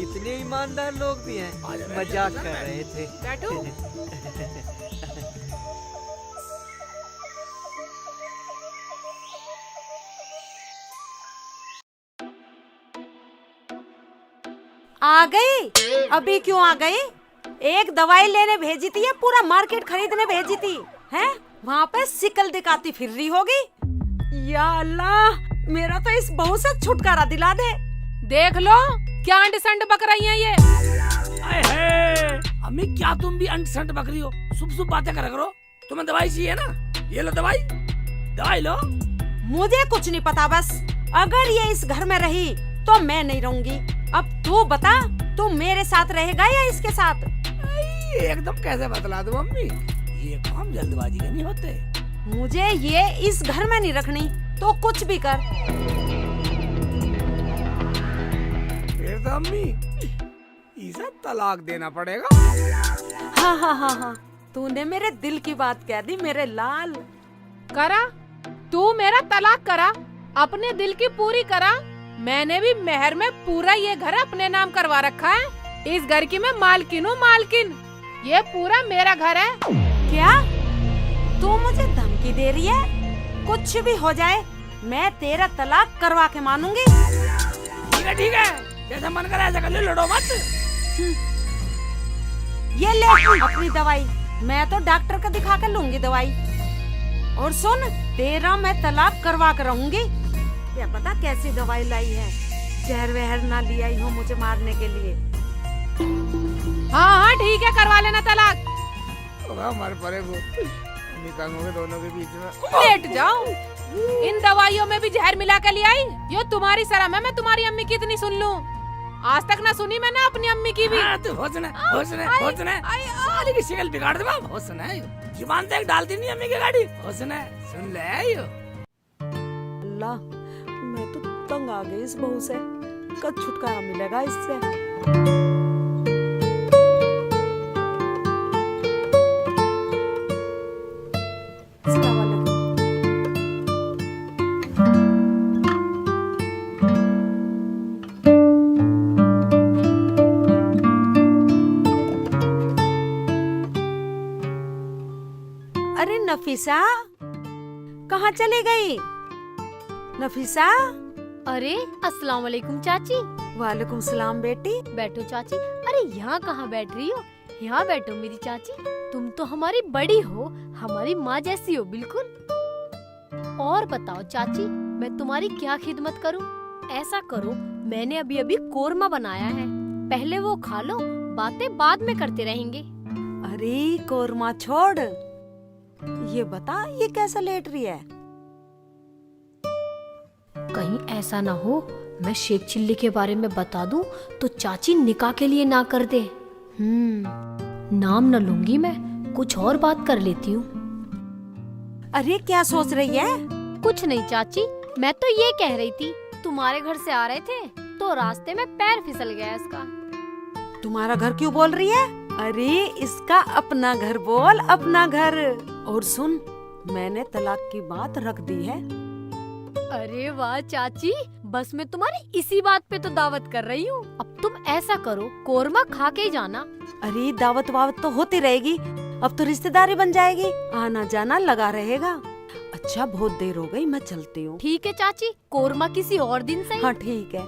इतने ईमानदार लोग भी हैं? मजाक कर रहे थे। बैठो। आ गई? अभी क्यों आ गई? एक दवाई लेने भेजी थी या पूरा मार्केट खरीदने भेजी थी? हैं? वहाँ पे सिकल दिखाती फिर रही होगी। या अल्लाह, मेरा तो इस बहू से छुटकारा दिला दे। देख लो क्या अंड संड बक रही हैं ये। अम्मी, क्या तुम भी अंट संट बक रही हो? सुबह बातें करो। तुम्हें दवाई चाहिए ना? ये लो दवाई, दवाई लो। मुझे कुछ नहीं पता, बस अगर ये इस घर में रही तो मैं नहीं रहूंगी। अब तू बता, तू मेरे साथ रहेगा या इसके साथ? एकदम कैसे बतला दूं अम्मी, ये काम जल्दबाजी के नहीं होते। मुझे ये इस घर में नहीं रखनी, तो कुछ भी कर। फिर तो अम्मी इसे तलाक देना पड़ेगा। हाँ हाँ हाँ हाँ, तूने मेरे दिल की बात कह दी मेरे लाल। करा, तू मेरा तलाक करा, अपने दिल की पूरी करा। मैंने भी मेहर में पूरा ये घर अपने नाम करवा रखा है। इस घर की मैं मालकिन हूँ, मालकिन। ये पूरा मेरा घर है। क्या तू मुझे धमकी दे रही है? कुछ भी हो जाए मैं तेरा तलाक करवा के मानूंगी। ठीक है, जैसे मन करे ऐसा कर लो, लड़ो मत। ये ले अपनी दवाई, मैं तो डॉक्टर को दिखा कर लूंगी दवाई। और सुन, तेरा मैं तलाक करवा कर रहूंगी। क्या पता कैसी दवाई लाई है, जहर वहर ना ले आई हो मुझे मारने के लिए। हाँ हाँ ठीक है, करवा लेना तलाक। हमारे परे वो निकालोगे दोनों के बीच में। लेट जाओ, इन दवाइयों में भी जहर मिला के ले आई। ये तुम्हारी शर्म है, मैं तुम्हारी अम्मी की इतनी सुन लूं। आज तक ना सुनी मैंने अपनी अम्मी की भी। तू होसने साली की शक्ल बिगाड़ दे। होसने जुबान तक डालती नहीं अम्मी की गाड़ी। होसने सुन ले। अल्लाह, मैं तो तंग आ गई इस बहू से। कब छुटकारा मिलेगा इससे? अरे नफीसा, कहाँ चली गई? नफीसा। अरे अस्सलाम वालेकुम चाची। वालेकुम सलाम बेटी। बैठो चाची। अरे यहाँ कहाँ बैठ रही हो? यहाँ बैठो मेरी चाची। तुम तो हमारी बड़ी हो, हमारी माँ जैसी हो बिल्कुल। और बताओ चाची, मैं तुम्हारी क्या खिदमत करूँ? ऐसा करो, मैंने अभी अभी कोरमा बनाया है, पहले वो खा लो, बातें बाद में करते रहेंगे। अरे कोरमा छोड़, ये बता ये कैसा लेट रही है? कहीं ऐसा ना हो मैं शेख चिल्ली के बारे में बता दूं तो चाची निकाह के लिए ना कर दे। नाम न लूंगी मैं, कुछ और बात कर लेती हूँ। अरे क्या सोच रही है? कुछ नहीं चाची, मैं तो ये कह रही थी तुम्हारे घर से आ रहे थे तो रास्ते में पैर फिसल गया इसका। तुम्हारा घर क्यों बोल रही है? अरे इसका अपना घर बोल, अपना घर। और सुन, मैंने तलाक की बात रख दी है। अरे वाह चाची, बस मैं तुम्हारी इसी बात पे तो दावत कर रही हूँ। अब तुम ऐसा करो, कोरमा खा के ही जाना। अरे दावत वावत तो होती रहेगी, अब तो रिश्तेदारी बन जाएगी, आना जाना लगा रहेगा। अच्छा बहुत देर हो गई, मैं चलती हूँ। ठीक है चाची, कोरमा किसी और दिन सही। हाँ ठीक है।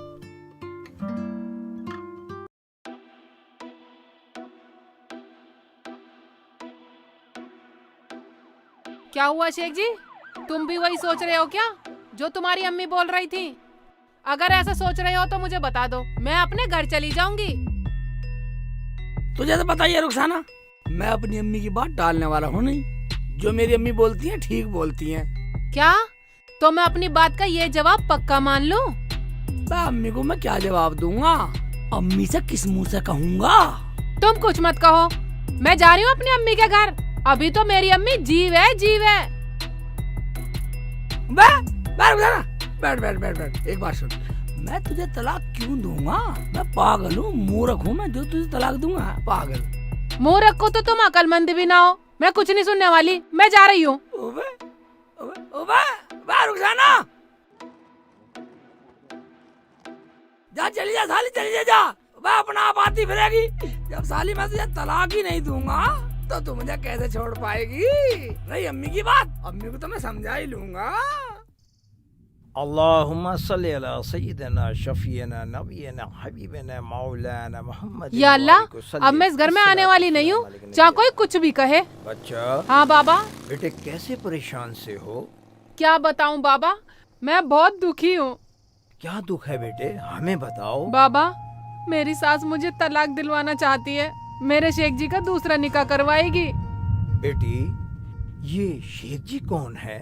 क्या हुआ शेख जी, तुम भी वही सोच रहे हो क्या जो तुम्हारी अम्मी बोल रही थी? अगर ऐसा सोच रहे हो तो मुझे बता दो, मैं अपने घर चली जाऊंगी। तुझे तो पता ही है रुखसाना, मैं अपनी अम्मी की बात टालने वाला हूँ नहीं। जो मेरी अम्मी बोलती हैं ठीक बोलती हैं। क्या? तो मैं अपनी बात का ये जवाब पक्का मान लूं? अम्मी को मैं क्या जवाब दूंगा? अम्मी से किस मुंह से कहूँगा? तुम कुछ मत कहो, मैं जा रही हूँ अपनी अम्मी के घर। अभी तो मेरी अम्मी जीव है, जीव है। बैठ बैठ बैठ बैठ, एक बार सुन, मैं तुझे तलाक क्यों दूंगा? मैं पागल हूँ, मूर्ख हूँ मैं जो तुझे तलाक दूंगा? पागल मूर्ख को तो तुम अकलमंद भी ना हो। मैं कुछ नहीं सुनने वाली, मैं जा रही हूँ। रुखसाना, जा चली जा साली, चली जा। वह अपना आप आती फिरेगी। जब साली मैं तुझे तलाक ही नहीं दूंगा तो तू मुझे कैसे छोड़ पाएगी? नहीं अम्मी की बात, अम्मी को तो मैं समझा ही लूंगा। अल्लाहुम्मा सल्ली अला सय्यिदना शफीना नबीना हबीबना मौलाना मोहम्मद। या अल्लाह, अब मैं इस घर में आने वाली नहीं हूँ, चाहे कोई कुछ भी कहे। बच्चा। हाँ बाबा। बेटे कैसे परेशान से हो? क्या बताऊँ बाबा, मैं बहुत दुखी हूँ। क्या दुख है बेटे, हमें बताओ। बाबा, मेरी सास मुझे तलाक दिलवाना चाहती है, मेरे शेख जी का दूसरा निकाह करवाएगी। बेटी, ये शेख जी कौन है?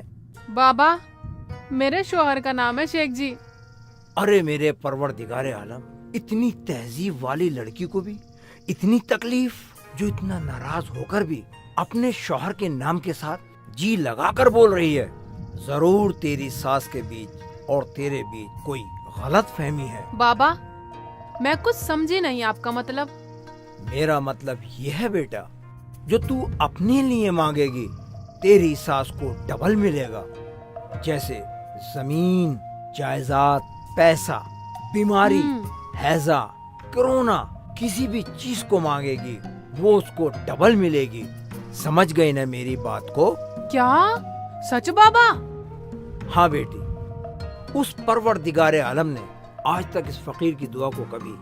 बाबा, मेरे शोहर का नाम है शेख जी। अरे मेरे परवरदिगारे आलम, इतनी तहजीब वाली लड़की को भी इतनी तकलीफ, जो इतना नाराज होकर भी अपने शोहर के नाम के साथ जी लगाकर बोल रही है। जरूर तेरी सास के बीच और तेरे बीच कोई गलत फहमी है। बाबा, मैं कुछ समझी नहीं आपका मतलब। मेरा मतलब यह है बेटा, जो तू अपने लिए मांगेगी तेरी सास को डबल मिलेगा। जैसे जमीन, जायदाद, पैसा, बीमारी, हैजा, कोरोना, किसी भी चीज को मांगेगी वो उसको डबल मिलेगी। समझ गई ना मेरी बात को? क्या सच बाबा? हाँ बेटी, उस परवरदिगारे आलम ने आज तक इस फकीर की दुआ को कभी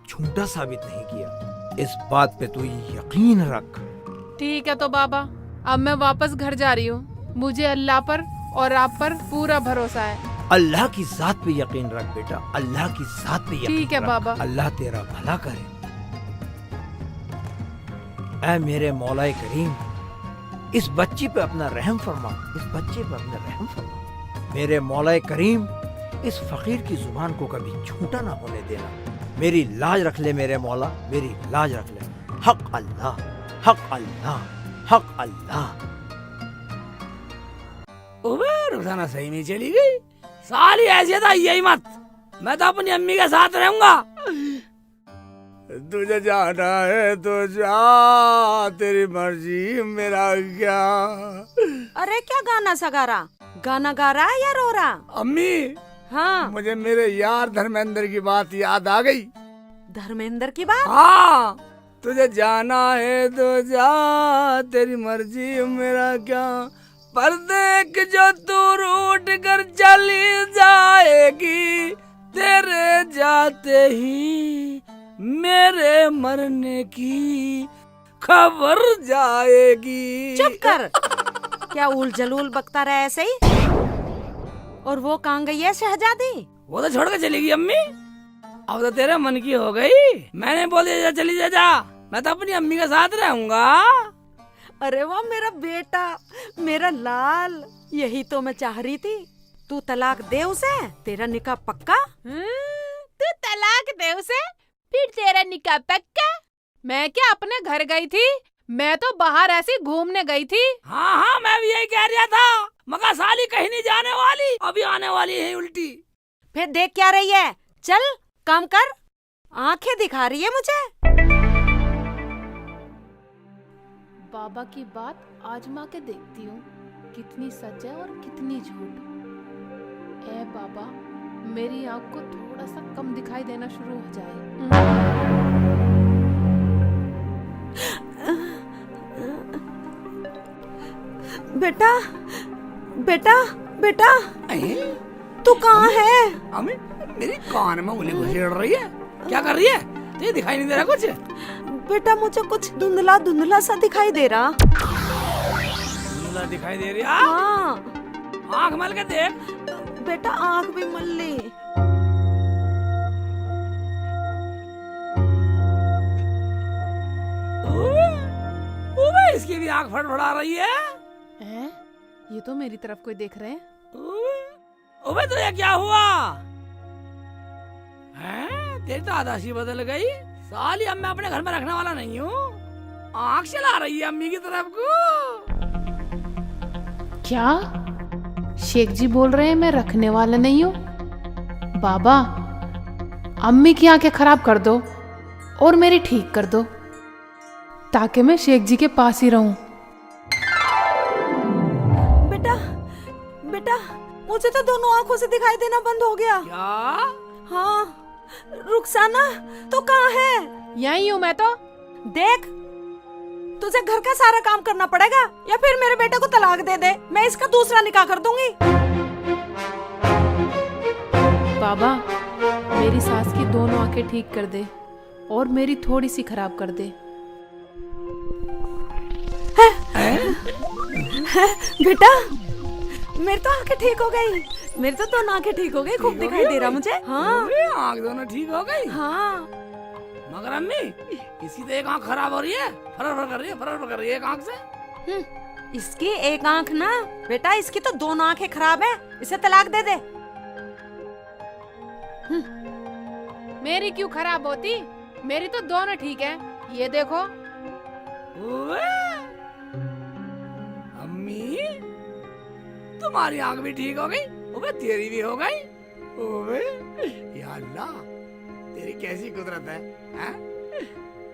झूठा साबित नहीं किया। इस बात पे तू यकीन रख। ठीक है तो बाबा, अब मैं वापस घर जा रही हूँ। मुझे अल्लाह पर और आप पर पूरा भरोसा है। अल्लाह की जात पे यकीन रख बेटा, अल्लाह की जात पे यकीन ठीक है रख। बाबा। अल्लाह तेरा भला करे। ऐ मेरे मौलाए करीम, इस बच्ची पे अपना रहम फरमा, इस बच्चे पे अपना रहम फरमा। मेरे मौलाए करीम, इस फकीर की जुबान को कभी झूठा ना होने देना। मेरी लाज रख ले मेरे मौला, मेरी लाज रख ले। हक अल्लाह, हक अल्लाह, हक अल्लाह। रुखसाना सही में चली गई। साली ऐसी था यही मत, मैं तो अपनी अम्मी के साथ रहूंगा। तुझे जाना है तो जा, तेरी मर्जी, मेरा क्या। अरे क्या गाना सगा रहा? गाना गा रहा है या रो रहा? अम्मी, हाँ, मुझे मेरे यार धर्मेंद्र की बात याद आ गई। धर्मेंद्र की बात? हाँ, तुझे जाना है तो जा, तेरी मर्जी, मेरा क्या। पर देख जो तू रूठ कर चली जाएगी, तेरे जाते ही मेरे मरने की खबर जाएगी। चुप कर। क्या उल जलूल बकता रहा ऐसे ही? और वो कहाँ गई है शहजादी? वो तो छोड़ के चली गई अम्मी। अब तो तेरे मन की हो गई। मैंने बोल दिया चली जा, मैं तो अपनी अम्मी के साथ रहूंगा। अरे वाह मेरा बेटा, मेरा लाल, यही तो मैं चाह रही थी। तू तलाक दे उसे, तेरा निकाह पक्का। तू तलाक दे उसे, फिर तेरा निकाह पक्का। मैं क्या अपने घर गई थी? मैं तो बाहर ऐसी घूमने गई थी। हाँ हाँ, मैं भी यही कह रहा था, मगर साली कहीं नहीं जाने वाली, अभी आने वाली है उल्टी। फिर देख क्या रही है, चल काम कर, आंखें दिखा रही है मुझे। बाबा की बात आजमा के देखती हूँ, कितनी सच है और कितनी झूठ। ए बाबा, मेरी आँख को थोड़ा सा कम दिखाई देना शुरू हो जाए। बेटा बेटा बेटा, तू कहाँ है? अम्मी, मेरी कान में उंगली घुसेड़ रही है, क्या कर रही है? तुझे दिखाई नहीं दे रहा कुछ? बेटा मुझे कुछ धुंधला धुंधला सा दिखाई दे रहा। धुंधला दिखाई दे रही है? हाँ। आँख मल के देख। बेटा आँख भी मल ली। इसकी भी आँख फड़फड़ा रही है। ये तो मेरी तरफ कोई देख रहे हैं। ओबे तो ये क्या हुआ? तेरी तो आदर्शी बदल गई साली। अब मैं अपने घर में रखने वाला नहीं हूँ। आँख चला रही है अम्मी की तरफ को। क्या शेख जी बोल रहे हैं मैं रखने वाला नहीं हूँ? बाबा, अम्मी की आंखें खराब कर दो और मेरी ठीक कर दो, ताकि मैं शेख जी के पास ही रहूं। बेटा बेटा, मुझे तो दोनों आंखों से दिखाई देना बंद हो गया। क्या? हाँ, रुखसाना तो कहाँ है? यहीं हूँ मैं तो। देख, तुझे घर का सारा काम करना पड़ेगा या फिर मेरे बेटे को तलाक दे दे, मैं इसका दूसरा निकाह कर दूंगी। बाबा, मेरी सास की दोनों आंखें ठीक कर दे और मेरी थोड़ी सी खराब कर दे। बेटा, मेरी तो आंखें ठीक हो गई, मेरी तो दोनों आंखें ठीक हो गई, खूब दिखाई दे रहा मुझे। हाँ, आँख दोनों ठीक हो गई। हाँ, मगर अम्मी, इसकी तो एक आँख खराब हो रही है, फरफर कर रही है, फरफर कर रही है एक आँख से। इसकी एक आंख ना बेटा, इसकी तो दोनों आंखें खराब है, इसे तलाक दे दे। मेरी क्यों खराब होती? मेरी तो दोनों ठीक है, ये देखो। अम्मी, तुम्हारी आंख भी ठीक हो गई, ओबे तेरी भी हो गई। ओबे या अल्लाह, तेरी कैसी कुदरत है, हैं?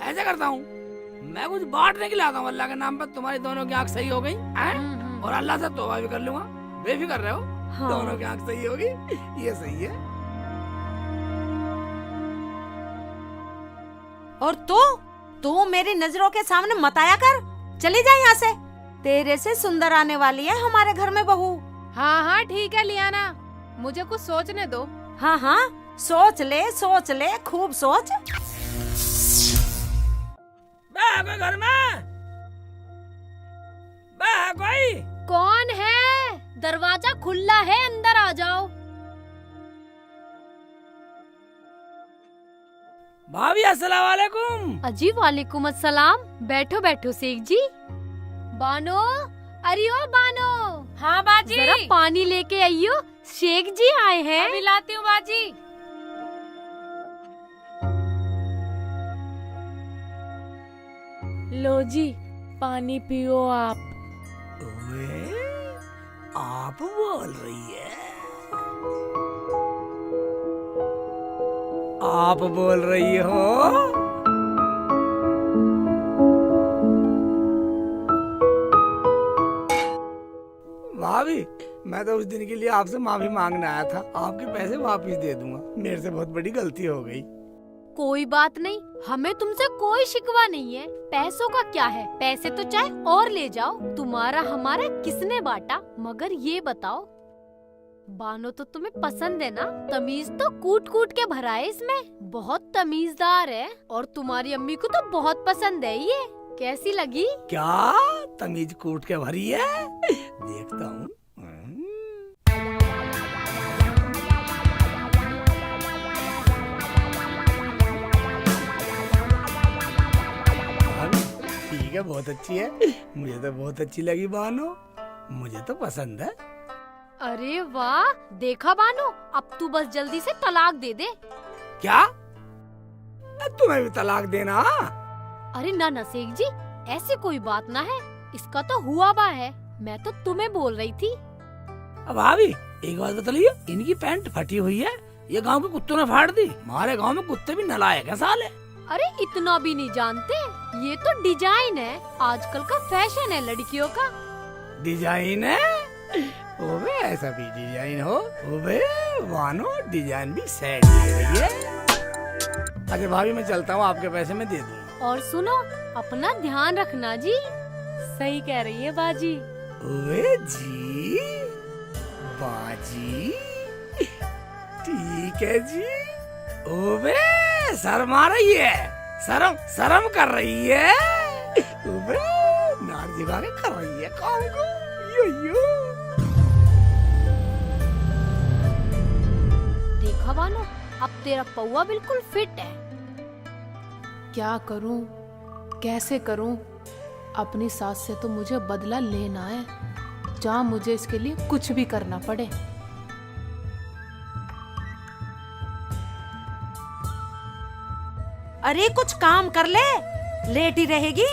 ऐसे करता हूँ, मैं कुछ बांटने के लिए आता हूँ अल्लाह के नाम पर, तुम्हारी दोनों की आंख सही हो गई, हैं? और अल्लाह से तौबा भी कर लूंगा, बेफिक्र रहो। हाँ। दोनों की आंख सही होगी, ये सही है। और तू मेरी नजरों के सामने मत आया कर, चली जा यहाँ से। तेरे से सुंदर आने वाली है हमारे घर में बहू। हाँ हाँ ठीक है लियाना, मुझे कुछ सोचने दो। हाँ हाँ, सोच ले, खूब सोच। कोई घर में? कोई? कौन है? दरवाजा खुला है, अंदर आ जाओ। भाभी अस्सलाम वालेकुम। अजी वालेकुम अस्सलाम। बैठो बैठो शेख जी। बानो, अरे ओ बानो। हाँ बाजी। जरा पानी लेके आइयो, शेख जी आए हैं। अभी लाती हूँ बाजी। लो जी, पानी पियो आप। ओए, आप बोल रही है? आप बोल रही हो? भाभी, मैं तो उस दिन के लिए आपसे माफी मांगने आया था, आपके पैसे वापस दे दूंगा, मेरे से बहुत बड़ी गलती हो गई। कोई बात नहीं, हमें तुमसे कोई शिकवा नहीं है। पैसों का क्या है, पैसे तो चाहे और ले जाओ, तुम्हारा हमारा किसने बांटा। मगर ये बताओ, बानो तो तुम्हें पसंद है ना? तमीज तो कूट कूट के भरा है इसमें, बहुत तमीजदार है और तुम्हारी अम्मी को तो बहुत पसंद है ये। कैसी लगी? क्या तमीज कूट के भरी है? देखता हूँ। ठीक है, बहुत अच्छी है, मुझे तो बहुत अच्छी लगी बानो, मुझे तो पसंद है। अरे वाह, देखा बानो, अब तू बस जल्दी से तलाक दे दे। क्या तुम्हें भी तलाक देना? अरे ना शेख जी, ऐसी कोई बात ना है, इसका तो हुआ बा है, मैं तो तुम्हें बोल रही थी। अब भाभी एक बात बताइए, इनकी पैंट फटी हुई है, ये गांव के कुत्तों ने फाड़ दी। हमारे गांव में कुत्ते भी नालायक है साले। अरे इतना भी नहीं जानते, ये तो डिजाइन है, आजकल का फैशन है लड़कियों का। डिजाइन है? ओबे ऐसा भी डिजाइन हो? ओबे मानो डिजाइन भी सेट ले रही है। अच्छा भाभी मैं चलता हूँ, आपके पैसे मैं दे दूँ। और सुनो, अपना ध्यान रखना जी। सही कह रही है बाजी। ओए जी बाजी, ठीक है जी। ओबे शर्म आ रही है, शर्म कर रही है। ओबे नार जिगा के कर रही है काम को। यो देखा बानो, अब तेरा पौवा बिल्कुल फिट है। क्या करूं, कैसे करूं? अपनी सास से तो मुझे बदला लेना है, जहाँ मुझे इसके लिए कुछ भी करना पड़े। अरे कुछ काम कर ले, लेट ही रहेगी।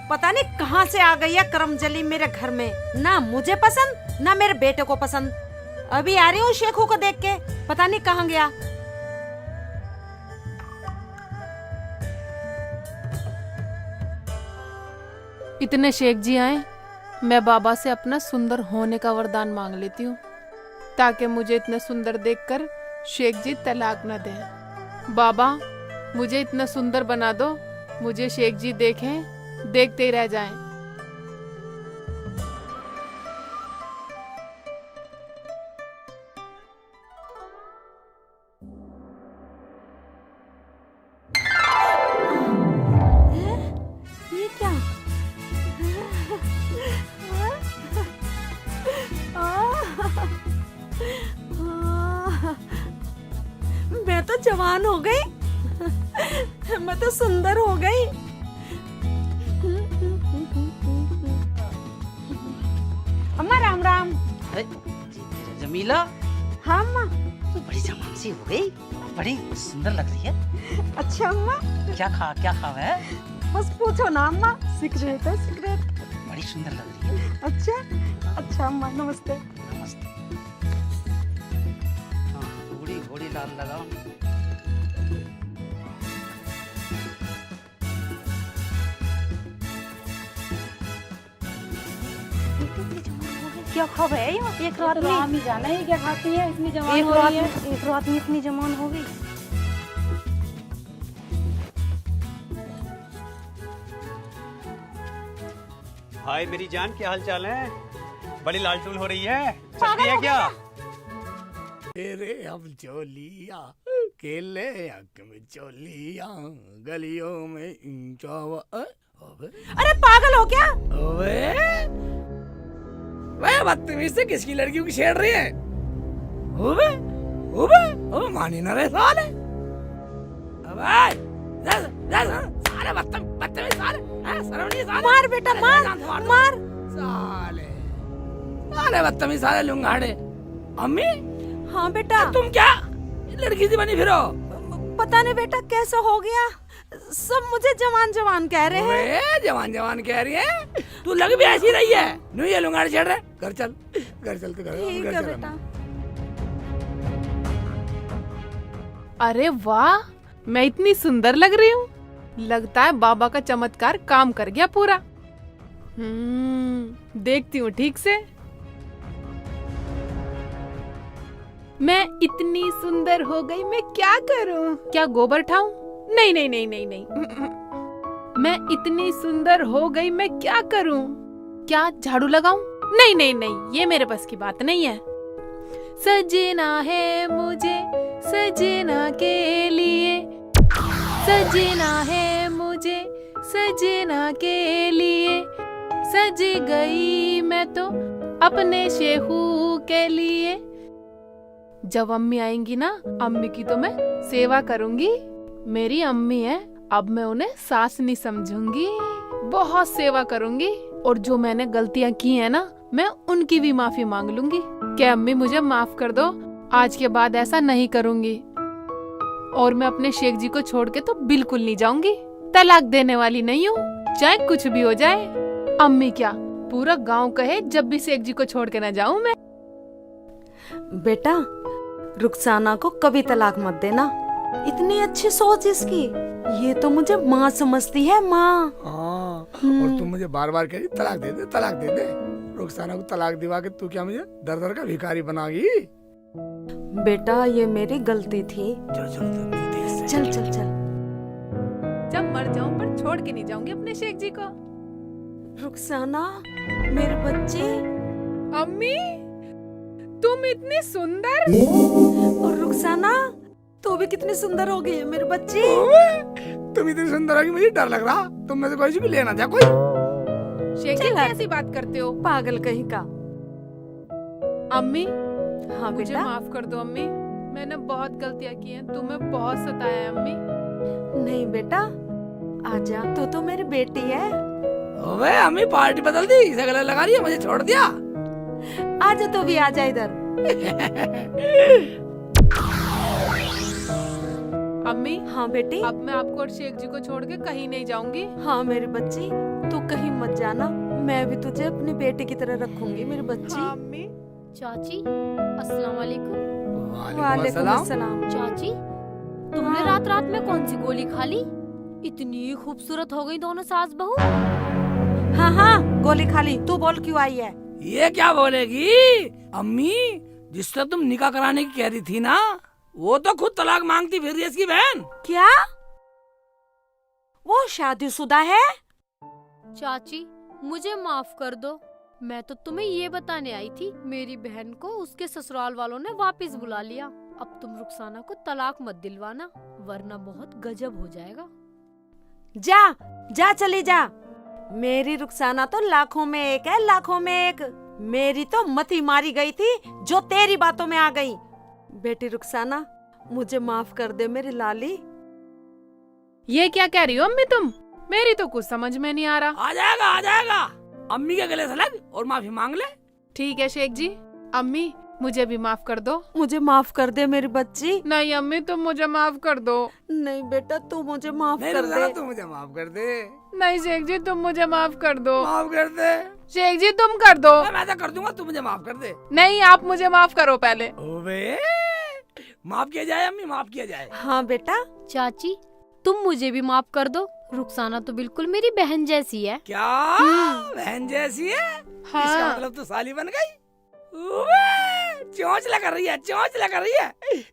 पता नहीं कहाँ से आ गई है करमजली मेरे घर में, ना मुझे पसंद ना मेरे बेटे को पसंद। अभी आ रही हूँ शेखू को देख के, पता नहीं कहाँ गया। इतने शेख जी आए, मैं बाबा से अपना सुंदर होने का वरदान मांग लेती हूँ, ताकि मुझे इतने सुंदर देखकर शेख जी तलाक न दें। बाबा मुझे इतना सुंदर बना दो, मुझे शेख जी देखें, देखते ही रह जाएं। ये क्या? मैं तो जवान हो गई, मैं तो सुंदर हो गई। अम्मा राम राम। अरे जमीला, हाँ अम्मा। तो बड़ी जवान सी हो गई, बड़ी सुंदर लग रही है। अच्छा अम्मा। क्या खावा है? बस पूछो ना अम्मा, सिगरेट है सिगरेट। बड़ी सुंदर लग रही है। अच्छा अम्मा, नमस्ते। नमस्ते। हाँ, घोड़ी लाल लगाओ। क्या खबर है? एक रात में हम ही जाना है क्या खाती है, इतनी जवान हो रही है। एक रात में इतनी जवान हो गई। भाई मेरी जान, क्या हाल चाल है? बड़ी लालटूल हो रही है, चलती है क्या? तेरे हम चोलिया केले हक में चोलिया गलियों में चावा। अरे पागल हो क्या? ओए वह बदतमीज से किसकी लड़कियों की छेड़ रही है? ओबे ओबे ओबे मानी ना रे साले। अबे साले बदतमीज साले, शर्म नहीं साले। मार बेटा मार। साले बदतमीज साले लुंगाड़े। अम्मी। हाँ बेटा। तुम क्या लड़की सी बनी फिरो? पता नहीं बेटा कैसा हो गया, सब मुझे जवान कह रहे हैं। जवान कह रही है? तू लग भी ऐसी रही है। नहीं ये लुंगाड़ छेड़ रहे। घर चल तो ठीक है बेटा। अरे वाह, मैं इतनी सुंदर लग रही हूँ, लगता है बाबा का चमत्कार काम कर गया पूरा। देखती हूँ ठीक से। मैं इतनी सुंदर हो गई, मैं क्या करूं? क्या गोबर ठाऊं? नहीं। मैं इतनी सुंदर हो गई, मैं क्या करूं? क्या झाड़ू लगाऊं? नहीं, ये मेरे बस की बात नहीं है। सजना है मुझे सजना के लिए, सजना है मुझे सजना के लिए, सज गई मैं तो अपने शेखू के लिए। जब अम्मी आएंगी ना, अम्मी की तो मैं सेवा करूंगी। मेरी अम्मी है, अब मैं उन्हें सास नहीं समझूंगी, बहुत सेवा करूंगी। और जो मैंने गलतियां की है ना, मैं उनकी भी माफी मांग लूंगी। कि अम्मी मुझे माफ कर दो, आज के बाद ऐसा नहीं करूंगी और मैं अपने शेख जी को छोड़ के तो बिल्कुल नहीं जाऊंगी। तलाक देने वाली नहीं हूँ, चाहे कुछ भी हो जाए। अम्मी क्या पूरा गांव कहे जब भी शेख जी को छोड़ के ना जाऊं मैं। बेटा रुखसाना को कभी तलाक मत देना, इतनी अच्छी सोच इसकी। ये तो मुझे माँ समझती है, माँ। हाँ, और तुम मुझे बार बार कह रही तलाक दे दे, तलाक दे दे। रुखसाना को तलाक दिवा के तू क्या मुझे दर दर का भिखारी बनागी? बेटा ये मेरी गलती थी। चल चल चल। जब मर जाऊं पर छोड़ के नहीं जाऊंगी अपने शेख जी को। रुखसाना मेरे बच्चे। अम्मी तुम इतनी सुंदर। और रुखसाना तू भी कितनी सुंदर हो गई है मेरे बच्चे। तुम इतनी सुंदर होगी मुझे डर लग रहा। तुम में से कोई भी लेना जा कोई। शेख जी कैसी बात करते हो, पागल कहीं का। अम्मी हाँ मुझे बेटा। माफ कर दो अम्मी, मैंने बहुत गलतियां की हैं, तुम्हें बहुत सताया है अम्मी। नहीं बेटा आजा, तू तो मेरी बेटी है। ओए अम्मी पार्टी बदल दी, इसे गले लगा रही है, मुझे छोड़ दिया। आजा तू भी आजा इधर। अम्मी हाँ बेटी। अब मैं आपको और शेख जी को छोड़ के कहीं नहीं जाऊंगी। हाँ मेरी बच्ची तू कहीं मत जाना, मैं भी तुझे अपनी बेटी की तरह रखूंगी मेरी बच्ची। हाँ अम्मी। चाची अस्सलाम वालेकुम। वालेकुम अस्सलाम। चाची तुमने रात रात में कौन सी गोली खा ली? इतनी खूबसूरत हो गई दोनों सास बहू। हाँ हाँ गोली खा ली। तू बोल क्यों आई है? ये क्या बोलेगी अम्मी, जिससे तुम निकाह कराने की कह रही थी ना, वो तो खुद तलाक मांगती फिर रही है इसकी बहन। क्या वो शादीशुदा है? चाची मुझे माफ कर दो, मैं तो तुम्हें ये बताने आई थी मेरी बहन को उसके ससुराल वालों ने वापस बुला लिया। अब तुम रुखसाना को तलाक मत दिलवाना वरना बहुत गजब हो जाएगा। जा जा चली जा। मेरी रुखसाना तो लाखों में एक है, लाखों में एक। मेरी तो मती मारी गई थी जो तेरी बातों में आ गई। बेटी रुखसाना मुझे माफ कर दे मेरी लाली। ये क्या कह रही हो अम्मी तुम? मेरी तो कुछ समझ में नहीं आ रहा। आ जाएगा आ जाएगा, अम्मी के गले से लग और माफी मांग ले। ठीक है शेख जी, अम्मी मुझे भी माफ कर दो। मुझे माफ कर दे मेरी बच्ची। नहीं अम्मी तुम मुझे माफ कर दो। नहीं बेटा तू मुझे माफ नहीं कर रुखसाना, दे। तू मुझे माफ कर दे। नहीं शेख जी तुम मुझे माफ कर दो। माफ कर दे। शेख जी तुम कर दो। मैं तो कर दूंगा, तू मुझे माफ कर दे। नहीं आप मुझे माफ करो पहले। ओबे माफ किया जाए अम्मी, माफ किया जाए। हाँ बेटा। चाची तुम मुझे भी माफ कर दो, रुखसाना तो बिल्कुल मेरी बहन जैसी है। क्या बहन जैसी है? हाँ। इसका मतलब तू साली बन गई। चोंचला कर रही है, चोंचला कर रही है,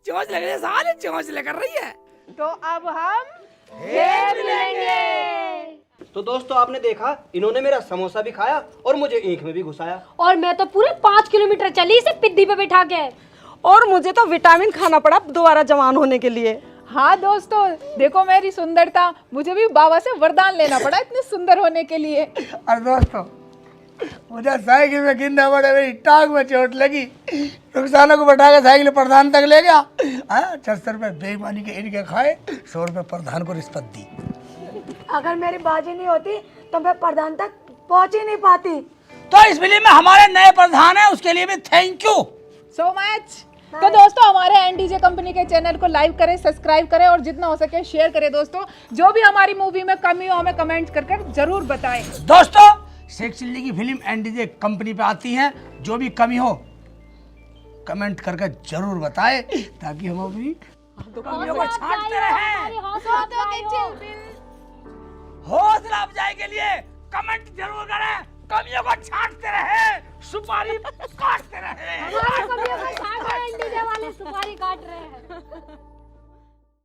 चोंचला कर रही है, साली चोंचला कर रही है। तो अब हम फिर मिलेंगे। तो दोस्तों आपने देखा, इन्होंने मेरा समोसा भी खाया और मुझे ईंख में भी घुसाया। और मैं तो पूरे 5 किलोमीटर चली इसे पिद्दी पे बिठा के। और मुझे तो विटामिन खाना पड़ा दोबारा जवान होने के लिए। हाँ दोस्तों देखो मेरी सुंदरता, मुझे भी बाबा से वरदान लेना पड़ा इतने सुंदर होने के लिए। और दोस्तों मुझे साइकिल में गिरना पड़ा, मेरी टांग में चोट लगी। रुखसाना को बैठा के साइकिल प्रधान तक ले गया। 76 रुपए बेईमानी के इनके खाए, 100 रुपए प्रधान को रिश्वत दी। अगर मेरी बाजी नहीं होती तो मैं प्रधान तक पहुंच ही नहीं पाती। तो इस फिल्म में हमारे नए प्रधान है, उसके लिए भी थैंक यू सो मच। तो दोस्तों हमारे एनडीजे कंपनी के चैनल को लाइक करें, सब्सक्राइब करें और जितना हो सके शेयर करें। दोस्तों जो भी हमारी मूवी में कमी हो हमें कमेंट कर जरूर बताएं। दोस्तों शेख चिल्ली की फिल्म एनडीजे कंपनी पे आती है, जो भी कमी हो कमेंट करके जरूर बताएं ताकि हम अपनी कमियों को छांटते रहें। हौसला अफजाई के लिए कमेंट जरूर करें, कमियों को छांटते रहे, सुपारी काटते रहे। हमारी कमियों को छांट रहे हैं, एनडीजे वाले सुपारी काट रहे हैं।